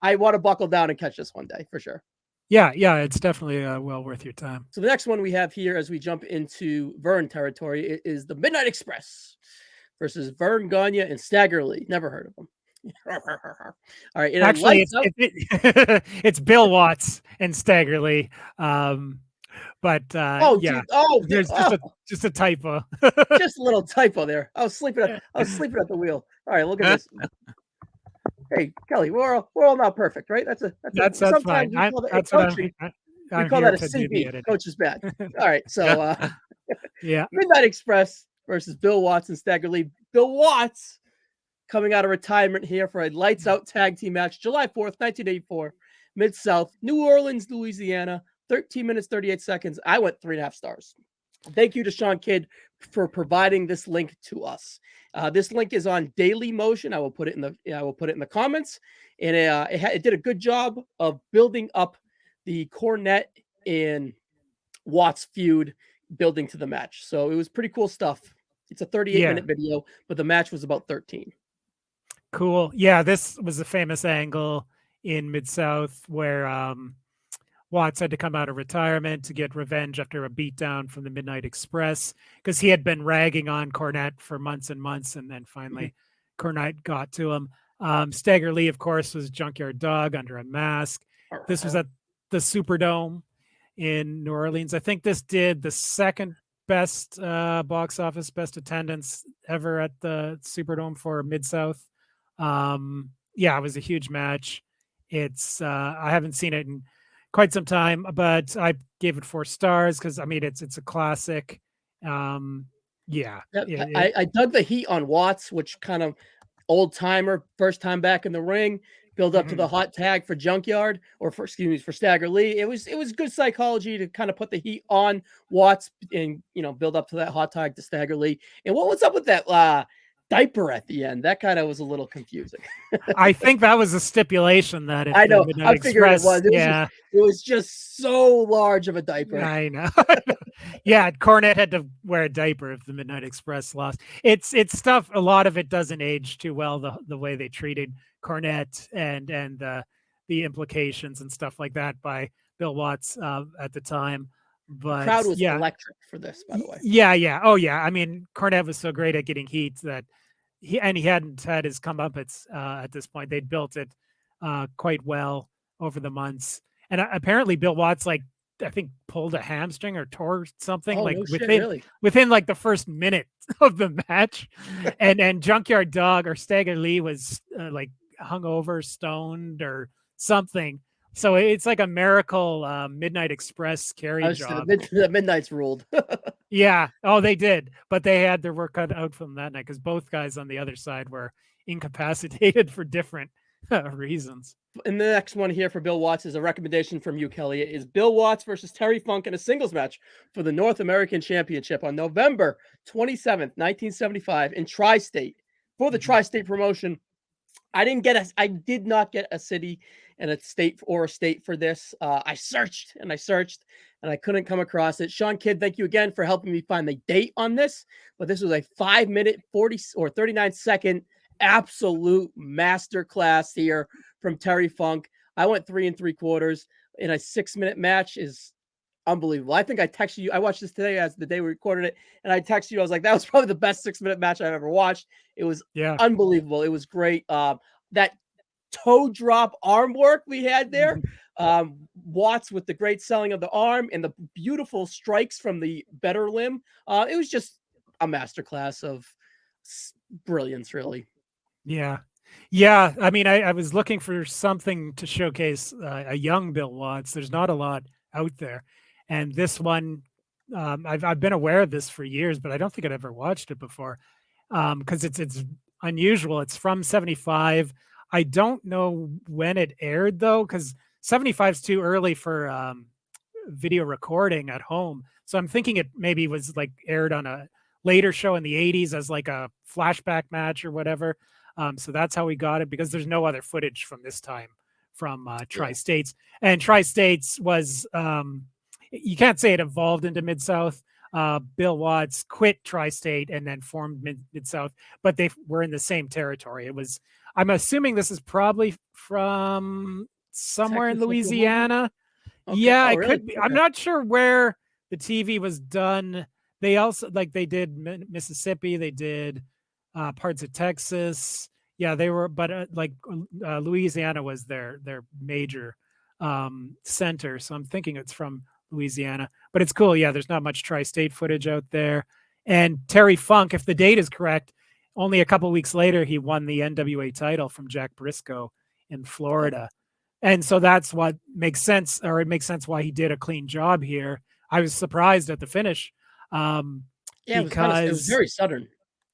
I want to buckle down and catch this one day for sure. Yeah, it's definitely well worth your time. So the next one we have here as we jump into Verne territory is the Midnight Express versus Verne Gagne and Stagger Lee. Never heard of them. All right. Actually, it's Bill Watts and Stagger Lee. But there's just a typo. Just a little typo there. I was sleeping at the wheel. All right, look at this. Hey, Kelly, we're all not perfect, right? That's fine. We call that a CB. Coach is bad. All right, so Midnight Express versus Bill Watts and Stagger Lee. Bill Watts coming out of retirement here for a lights out tag team match, July 4th, 1984, Mid-South, New Orleans, Louisiana, 13 minutes, 38 seconds. I went 3.5 stars. Thank you to Sean Kidd for providing this link to us. This link is on Daily Motion. I will put it in the comments, and it did a good job of building up the Cornette and Watts feud, building to the match. So it was pretty cool stuff. It's a 38-minute video, but the match was about 13. Cool. Yeah, this was a famous angle in Mid-South where Watts had to come out of retirement to get revenge after a beatdown from the Midnight Express, because he had been ragging on Cornette for months and months, and then finally Cornette got to him. Stagger Lee, of course, was Junkyard Dog under a mask. This was at the Superdome in New Orleans. I think this did the second best box office, best attendance ever at the Superdome for Mid-South. It was a huge match. It's I haven't seen it in quite some time, but I gave it 4 stars because it's a classic. I dug the heat on Watts, which kind of old timer, first time back in the ring, build up to the hot tag for Junkyard for Stagger Lee. It was good psychology to kind of put the heat on Watts and build up to that hot tag to Stagger Lee. And what was up with that diaper at the end? That kind of was a little confusing. I think that was a stipulation that I know. I figured it was. It was just so large of a diaper. I know. Yeah, Cornette had to wear a diaper if the Midnight Express lost. It's stuff. A lot of it doesn't age too well. The way they treated Cornette and the implications and stuff like that by Bill Watts at the time. But the crowd was electric for this, by the way. Yeah. Oh yeah. I mean, Cornette was so great at getting heat that he hadn't had his comeuppance at this point. They'd built it quite well over the months. And apparently Bill Watts, I think, pulled a hamstring or tore something within like the first minute of the match. and Junkyard Dog or Stagger Lee was hungover, stoned or something So it's like a miracle Midnight Express I carry was the, job. the Midnight's ruled. Yeah. Oh, they did, but they had their work cut out from that night because both guys on the other side were incapacitated for different reasons. And the next one here for Bill Watts is a recommendation from you, Kelly. It is Bill Watts versus Terry Funk in a singles match for the North American Championship on November 27th, 1975 in Tri-State. For the Tri-State promotion, I did not get a city and a state for this. I searched and I couldn't come across it. Sean Kidd, thank you again for helping me find the date on this. But this was a 5-minute, 40 or 39-second absolute masterclass here from Terry Funk. I went 3 3/4 in a 6-minute match is unbelievable. I think I texted you. I watched this today as the day we recorded it, and I texted you. I was like, that was probably the best 6-minute match I've ever watched. It was unbelievable. It was great. That toe drop arm work we had there. Watts with the great selling of the arm and the beautiful strikes from the better limb. It was just a masterclass of brilliance, really. Yeah. Yeah. I mean, I was looking for something to showcase a young Bill Watts. There's not a lot out there. And this one, I've been aware of this for years, but I don't think I'd ever watched it before because it's unusual. It's from 75. I don't know when it aired, though, because 75 is too early for video recording at home. So I'm thinking it maybe was like aired on a later show in the 80s as like a flashback match or whatever. So that's how we got it because there's no other footage from this time from Tri-States. And Tri-States was, you can't say it evolved into Mid-South. Bill Watts quit Tri-State and then formed Mid-South, but they were in the same territory. It was, I'm assuming this is probably from somewhere in Louisiana. Okay. Yeah, it could be. Okay. I'm not sure where the TV was done. They also, like, they did Mississippi, they did parts of Texas. Yeah, they were, but Louisiana was their major center. So I'm thinking it's from Louisiana, but it's cool. Yeah, there's not much Tri-State footage out there. And Terry Funk, if the date is correct, only a couple weeks later, he won the NWA title from Jack Briscoe in Florida. And so that's what makes sense, or it makes sense why he did a clean job here. I was surprised at the finish. Because it was very sudden.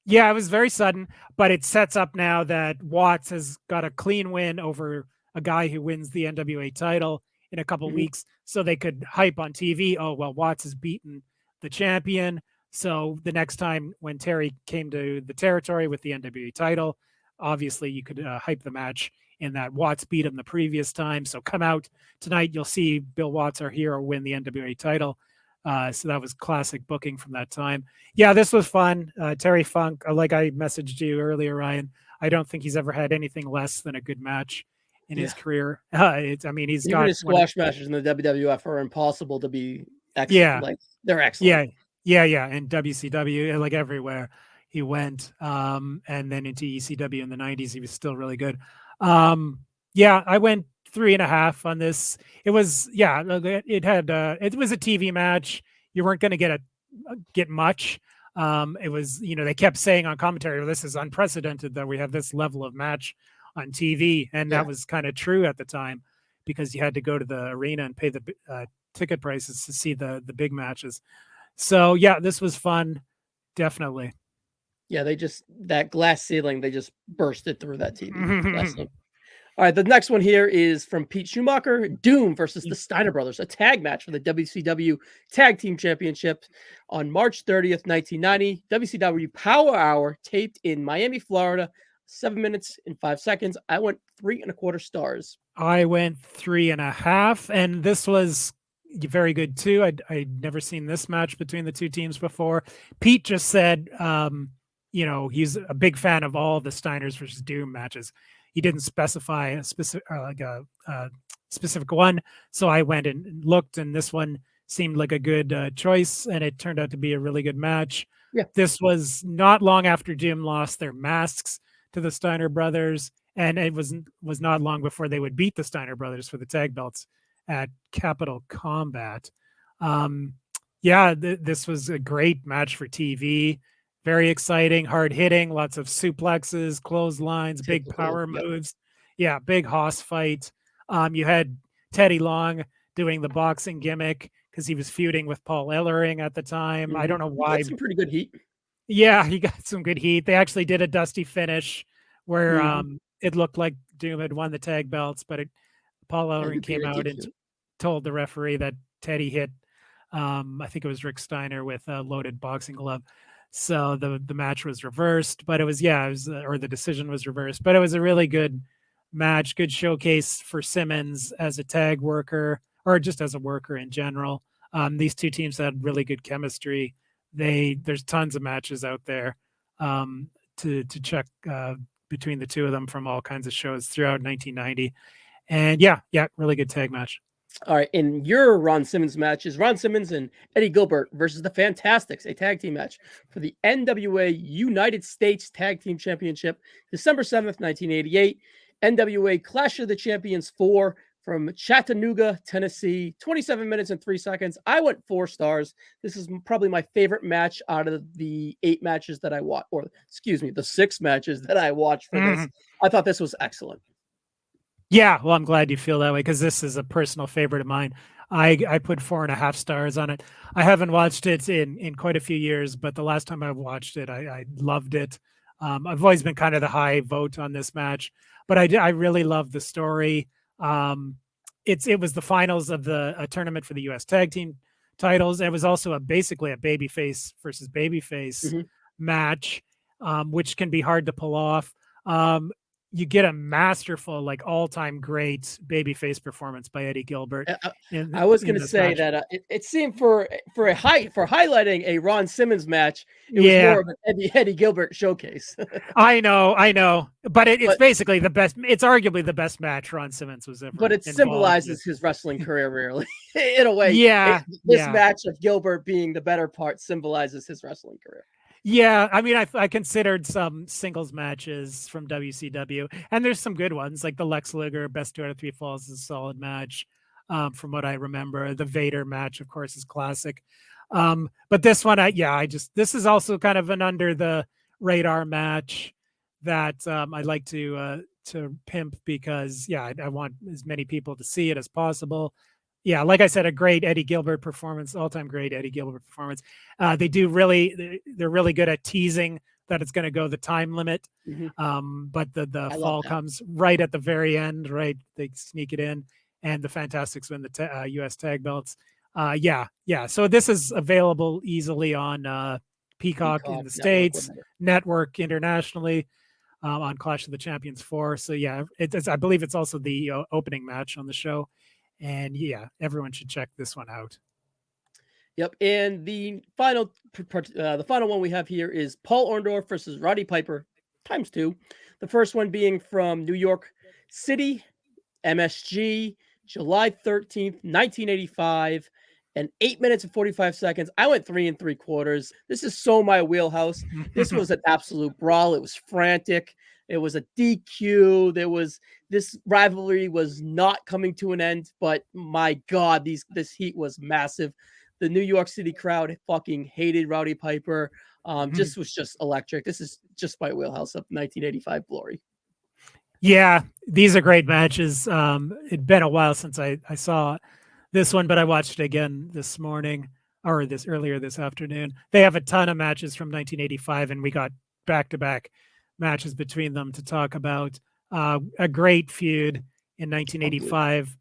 Yeah, it was very sudden, but it sets up now that Watts has got a clean win over a guy who wins the NWA title in a couple weeks. So they could hype on TV, oh, well, Watts has beaten the champion. So the next time when Terry came to the territory with the NWA title, obviously you could hype the match in that Watts beat him the previous time. So come out tonight, you'll see Bill Watts, our hero, win the NWA title. So that was classic booking from that time. Yeah, this was fun. Terry Funk, like I messaged you earlier, Ryan, I don't think he's ever had anything less than a good match in his career. I mean, he's even got his squash matches in the WWF are impossible to be excellent. Yeah, like they're excellent. Yeah, and WCW, like everywhere he went, and then into ECW in the 90s, he was still really good. Yeah, I went 3.5 on this. It was, it had, it was a TV match. You weren't going to get much. It was, they kept saying on commentary, well, this is unprecedented that we have this level of match on TV. And that was kind of true at the time because you had to go to the arena and pay the ticket prices to see the big matches. So yeah, this was fun. Definitely. Yeah. That glass ceiling, they just bursted through that TV. All right, the next one here is from Pete Schumacher, Doom versus the Steiner Brothers, a tag match for the WCW Tag Team Championship on March 30th, 1990. WCW Power Hour taped in Miami, Florida, 7 minutes and 5 seconds. I went 3.25 stars. I went 3.5, and this was very good too. I'd never seen this match between the two teams before. Pete just said, he's a big fan of all the Steiners versus Doom matches. He didn't specify a specific specific one, so I went and looked, and this one seemed like a good choice, and it turned out to be a really good match. Yeah. This was not long after Doom lost their masks to the Steiner brothers, and it was not long before they would beat the Steiner brothers for the tag belts at Capital Combat. This was a great match for TV. Very exciting, hard hitting, lots of suplexes, clotheslines, big power moves. Yeah, big hoss fight. You had Teddy Long doing the boxing gimmick because he was feuding with Paul Ellering at the time. I don't know He why. got some pretty good heat. Yeah, he got some good heat. They actually did a dusty finish where it looked like Doom had won the tag belts, but Paul Ellering came out and told the referee that Teddy hit, I think it was Rick Steiner with a loaded boxing glove. So the match was reversed, but it was or the decision was reversed, but it was a really good match, good showcase for Simmons as a tag worker or just as a worker in general. These two teams had really good chemistry. There's tons of matches out there to check between the two of them from all kinds of shows throughout 1990. And yeah, really good tag match. All right, and your Ron Simmons match is Ron Simmons and Eddie Gilbert versus the Fantastics, a tag team match for the NWA United States Tag Team Championship, December 7th, 1988. NWA Clash of the Champions 4 from Chattanooga, Tennessee, 27 minutes and 3 seconds. I went 4 stars. This is probably my favorite match out of the 8 matches that I watched, or excuse me, the 6 matches that I watched for this. I thought this was excellent. Yeah, well, I'm glad you feel that way because this is a personal favorite of mine. I put 4.5 stars on it. I haven't watched it in quite a few years, but the last time I watched it, I loved it. I've always been kind of the high vote on this match, but I really love the story. It was the finals of the tournament for the U.S. Tag Team titles. It was also basically a babyface versus babyface match, which can be hard to pull off. You get a masterful, like all-time great babyface performance by Eddie Gilbert. I was going to say that it seemed for highlighting a Ron Simmons match, it was more of an Eddie Gilbert showcase. I know, but it's basically the best. It's arguably the best match Ron Simmons was ever. But it symbolizes his wrestling career, really, in a way. This match of Gilbert being the better part symbolizes his wrestling career. Yeah, I mean, I considered some singles matches from WCW, and there's some good ones, like the Lex Luger Best 2 out of 3 Falls is a solid match, from what I remember. The Vader match, of course, is classic. But this one, this is also kind of an under the radar match that I'd like to pimp because, I want as many people to see it as possible. Yeah, like I said, a great Eddie Gilbert performance, all-time great Eddie Gilbert performance. They're really good at teasing that it's going to go the time limit, but the fall comes right at the very end, right? They sneak it in, and the Fantastics win the U.S. tag belts. So this is available easily on Peacock in the States, Network internationally, on Clash of the Champions 4. So I believe it's also the opening match on the show. And everyone should check this one out. Yep. And the final one we have here is Paul Orndorff versus Roddy Piper ×2. The first one being from New York City, MSG, July 13th, 1985, and 8 minutes and 45 seconds. I went 3 3/4. This is so my wheelhouse. This was an absolute brawl. It was frantic. It was a DQ. This rivalry was not coming to an end, but my God, this heat was massive. The New York City crowd fucking hated Roddy Piper. Was just electric. This is just my wheelhouse of 1985 glory. Yeah, these are great matches. It'd been a while since I saw this one, but I watched it again this morning or earlier this afternoon. They have a ton of matches from 1985, and we got back-to-back matches between them to talk about. A great feud in 1985.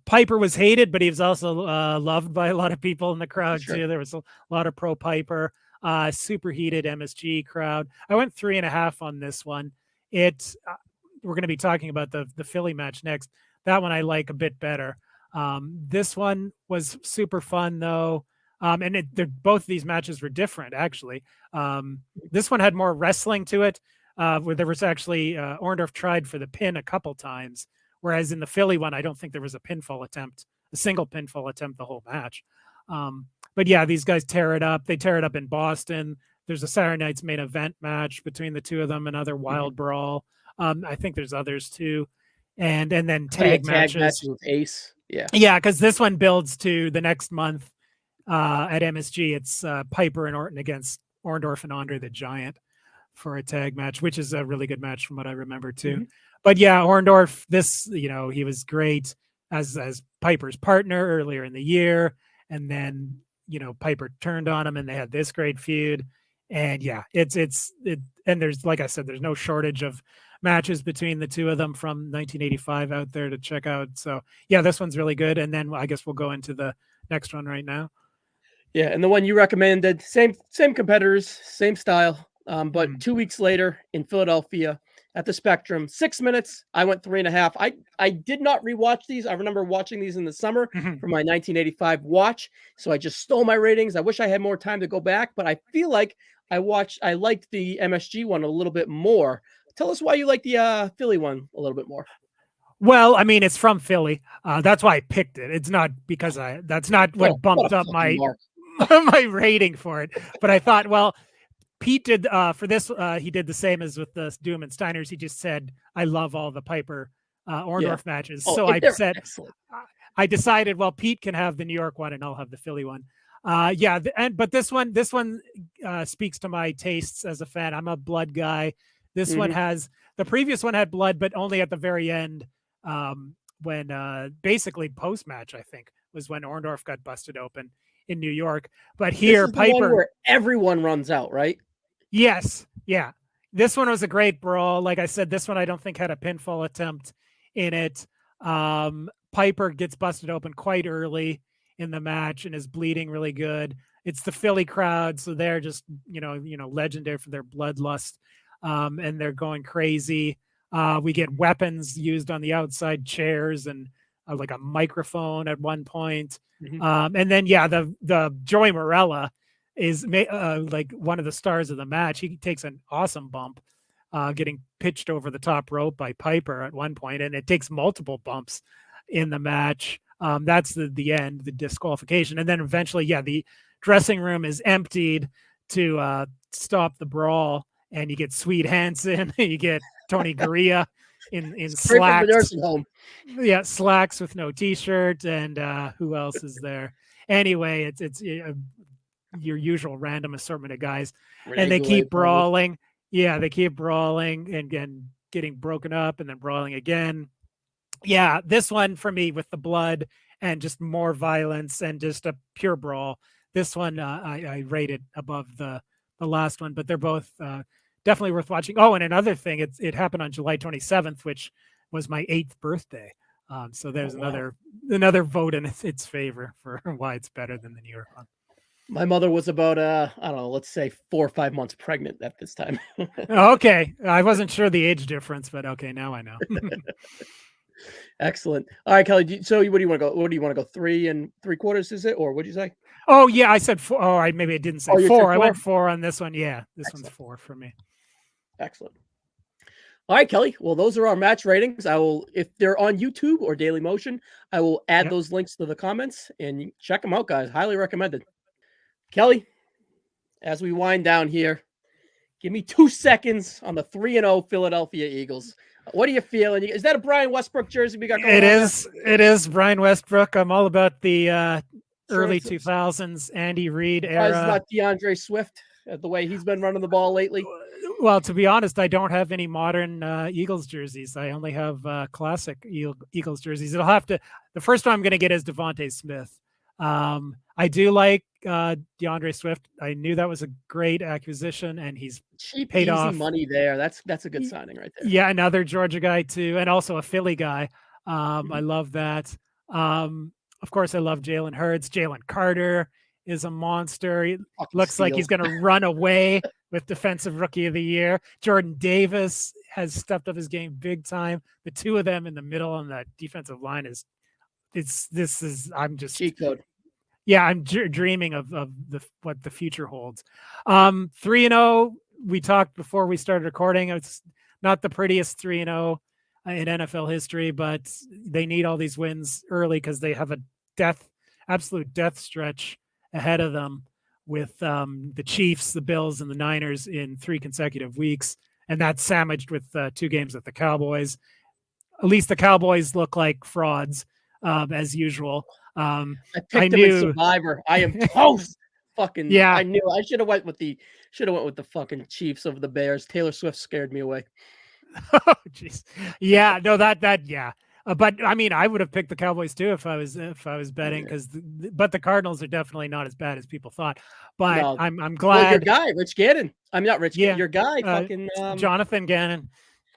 Piper was hated, but he was also loved by a lot of people in the crowd too. There was a lot of pro Piper, super heated MSG crowd. I went 3.5 on this one. We're going to be talking about the Philly match next. That one I like a bit better. This one was super fun though. And both of these matches were different, actually. This one had more wrestling to it, where there was actually Orndorff tried for the pin a couple times, whereas in the Philly one, I don't think there was a single pinfall attempt the whole match. But these guys tear it up. They tear it up in Boston. There's a Saturday Night's Main Event match between the two of them, another wild brawl. I think there's others too. And then tag matches. Match with Ace. Yeah, because this one builds to the next month. At MSG, it's Piper and Orton against Orndorff and Andre the Giant for a tag match, which is a really good match from what I remember too. But Orndorff, he was great. as Piper's partner earlier in the year, and then Piper turned on him, and they had this great feud. And yeah, and there's, like I said, there's no shortage of matches between the two of them from 1985 out there to check out. So yeah, this one's really good. And then I guess we'll go into the next one right now. Yeah, and the one you recommended, same competitors, same style. But 2 weeks later in Philadelphia at the Spectrum, 6 minutes. I went 3.5. I did not rewatch these. I remember watching these in the summer for my 1985 watch, so I just stole my ratings. I wish I had more time to go back, but I feel like I liked the MSG one a little bit more. Tell us why you like the Philly one a little bit more. Well, I mean, it's from Philly. That's why I picked it. It's not because that's not what bumped up my my rating for it. But I thought, well, Pete did for this. He did the same as with the Doom and Steiners. He just said, "I love all the Piper Orndorff matches." So I said, excellent. I decided, well, Pete can have the New York one, and I'll have the Philly one. But this one speaks to my tastes as a fan. I'm a blood guy. This one the previous one had blood, but only at the very end, when basically post match, I think, was when Orndorff got busted open in New York. But here, this is Piper, the one where everyone runs out, right? Yes, yeah. This one was a great brawl. Like I said, this one I don't think had a pinfall attempt in it. Piper gets busted open quite early in the match and is bleeding really good. It's the Philly crowd, so they're just legendary for their bloodlust, and they're going crazy. We get weapons used on the outside, chairs and like a microphone at one point. And then the Joey Morella is like one of the stars of the match. He takes an awesome bump, getting pitched over the top rope by Piper at one point, and it takes multiple bumps in the match. That's the end, the disqualification. And then eventually, the dressing room is emptied to stop the brawl, and you get Sweet Hansen, you get Tony Gurria in slacks. The nursing home. Yeah, slacks with no t-shirt, and who else is there? Anyway, it's your usual random assortment of guys, and they keep brawling. Yeah, they keep brawling and getting broken up, and then brawling again. Yeah, this one for me with the blood and just more violence and just a pure brawl. This one I rated above the last one, but they're both definitely worth watching. Oh, and another thing, it happened on July 27th, which was my 8th birthday. So there's another vote in its favor for why it's better than the New York one. My mother was about I don't know, let's say 4 or 5 months pregnant at this time. Okay, I wasn't sure the age difference, but okay, now I know. Excellent. All right, Kelly. So what do you want to go? What do you want to go? 3 3/4? Is it, or what'd you say? Oh yeah, I said 4. Oh, maybe I didn't say 4. I went 4 on this one. Yeah, this Excellent. One's 4 for me. Excellent. All right, Kelly. Well, those are our match ratings. I will, if they're on YouTube or Daily Motion, I will add those links to the comments and check them out, guys. Highly recommended. Kelly, as we wind down here, give me 2 seconds on the 3-0 Philadelphia Eagles. What are you feeling? Is that a Brian Westbrook jersey we got going on? It is Brian Westbrook. I'm all about the early 2000s Andy Reid era. It's not DeAndre Swift, the way he's been running the ball lately. Well, to be honest, I don't have any modern Eagles jerseys. I only have classic Eagles jerseys. The first one I'm going to get is Devontae Smith. I do like DeAndre Swift. I knew that was a great acquisition, and he's cheap, paid easy off money there. That's a good signing right there. Yeah, another Georgia guy too, and also a Philly guy. I love that. Of course, I love Jalen Hurts. Jalen Carter is a monster. He looks like he's going to run away with Defensive Rookie of the Year. Jordan Davis has stepped up his game big time. The two of them in the middle on that defensive line I'm just cheat code. Yeah, I'm dreaming of what the future holds. 3-0. We talked before we started recording. It's not the prettiest 3-0 in NFL history, but they need all these wins early because they have a absolute death stretch ahead of them with the Chiefs, the Bills, and the Niners in 3 consecutive weeks, and that's sandwiched with 2 games with the Cowboys. At least the Cowboys look like frauds as usual. I picked them in Survivor. I am toast. Fucking yeah. I knew I should have went with the fucking Chiefs over the Bears. Taylor Swift scared me away. Oh jeez. Yeah, no, that yeah. But I mean, I would have picked the Cowboys too if I was betting, Yeah. but the Cardinals are definitely not as bad as people thought. But No, I'm well, your glad. guy, Rich Gannon. I'm not Rich. Yeah, Your guy, uh, fucking Jonathan Gannon.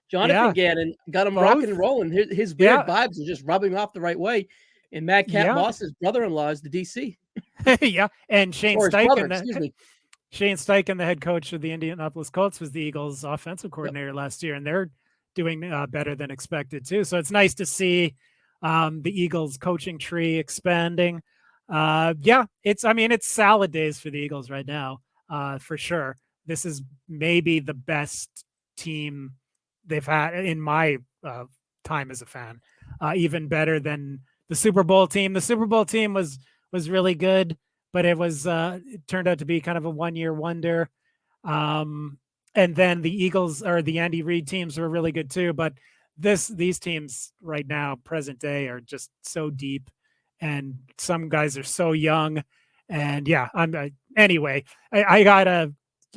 Jonathan Yeah, Gannon, got him rocking and both. rolling. His weird Yeah, vibes are just rubbing off the right way. And Madcap yeah, Moss's brother-in-law is the DC, yeah. And or his brother, excuse me. Shane Steichen, the head coach of the Indianapolis Colts, was the Eagles' offensive Yep. coordinator last year, and they're doing better than expected too. So it's nice to see the Eagles' coaching tree expanding. Yeah, it's salad days for the Eagles right now, for sure. This is maybe the best team they've had in my time as a fan. Even better than the Super Bowl team. The Super Bowl team was really good, but it turned out to be kind of a 1-year wonder. And then the Eagles or the Andy Reid teams were really good too. But these teams right now, present day, are just so deep, and some guys are so young. And yeah, anyway. I gotta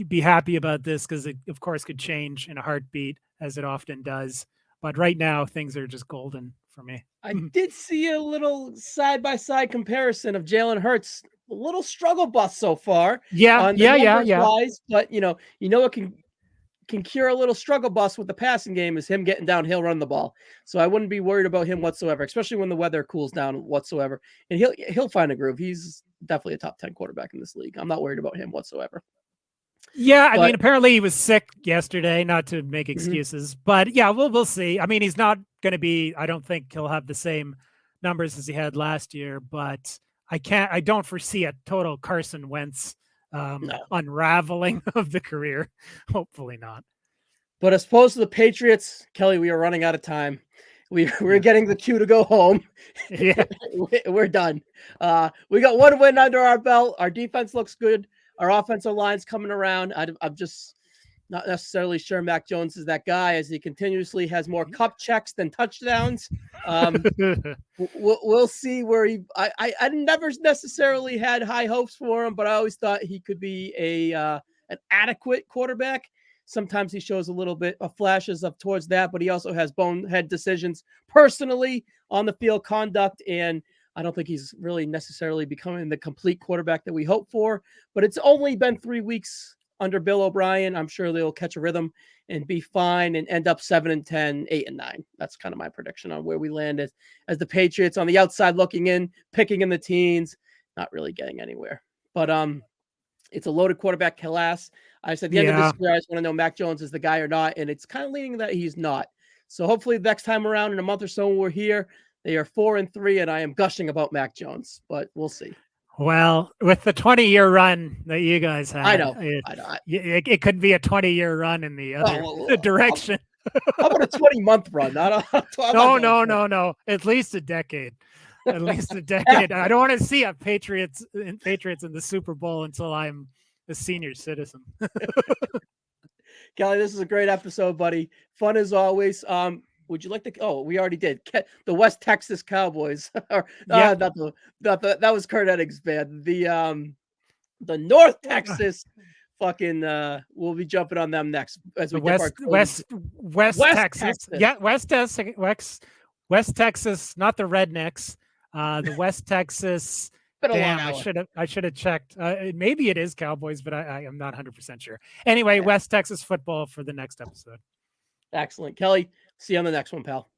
be happy about this because it, of course, could change in a heartbeat, as it often does. But right now, things are just golden for me. I did see a little side-by-side comparison of Jalen Hurts, a little struggle bus so far Yeah, on the numbers wise, but what can cure a little struggle bus with the passing game is him getting downhill, running the ball. So I wouldn't be worried about him whatsoever, especially when the weather cools down whatsoever. And he'll find a groove. He's definitely a top 10 quarterback in this league. I'm not worried about him whatsoever. Yeah, I But mean, apparently he was sick yesterday. Not to make mhm. excuses, but yeah, we'll see. I mean, he's not going to be. I don't think he'll have the same numbers as he had last year. But I don't foresee a total Carson Wentz No. unraveling of the career. Hopefully not. But as opposed to the Patriots, Kelly, we are running out of time. We're Yeah. getting the cue to go home. Yeah. We're done. We got one win under our belt. Our defense looks good. Our offensive line's coming around. I'm just not necessarily sure Mac Jones is that guy, as he continuously has more cup checks than touchdowns. We'll see where he. I never necessarily had high hopes for him, but I always thought he could be an adequate quarterback. Sometimes he shows a little bit of flashes of towards that, but he also has bonehead decisions personally on the field conduct, and I don't think he's really necessarily becoming the complete quarterback that we hope for. But it's only been 3 weeks under Bill O'Brien. I'm sure they'll catch a rhythm and be fine and end up 7-10, 8-9. That's kind of my prediction on where we land as the Patriots on the outside looking in, picking in the teens, not really getting anywhere. But it's a loaded quarterback class. I said at the end of this year, I just want to know Mac Jones is the guy or not, and it's kind of leaning that he's not. So hopefully the next time around in a month or so when we're here, they are 4-3, and I am gushing about Mac Jones, but we'll see. Well, with the 20-year run that you guys had, I know. It could be a 20-year run in the other direction. How about a 20-month run? No. At least a decade. At least a decade. I don't want to see a Patriots in the Super Bowl until I'm a senior citizen. Kelly, this is a great episode, buddy. Fun as always. Would you like to? Oh, we already did. The West Texas Cowboys. That was Kurt Eddings' band. The North Texas fucking. We'll be jumping on them next as we West Texas. Yeah, West Texas, not the Rednecks. The West Texas. Damn, I should have checked. Maybe it is Cowboys, but I am not 100% sure. Anyway, West Texas football for the next episode. Excellent. Kelly, see you on the next one, pal.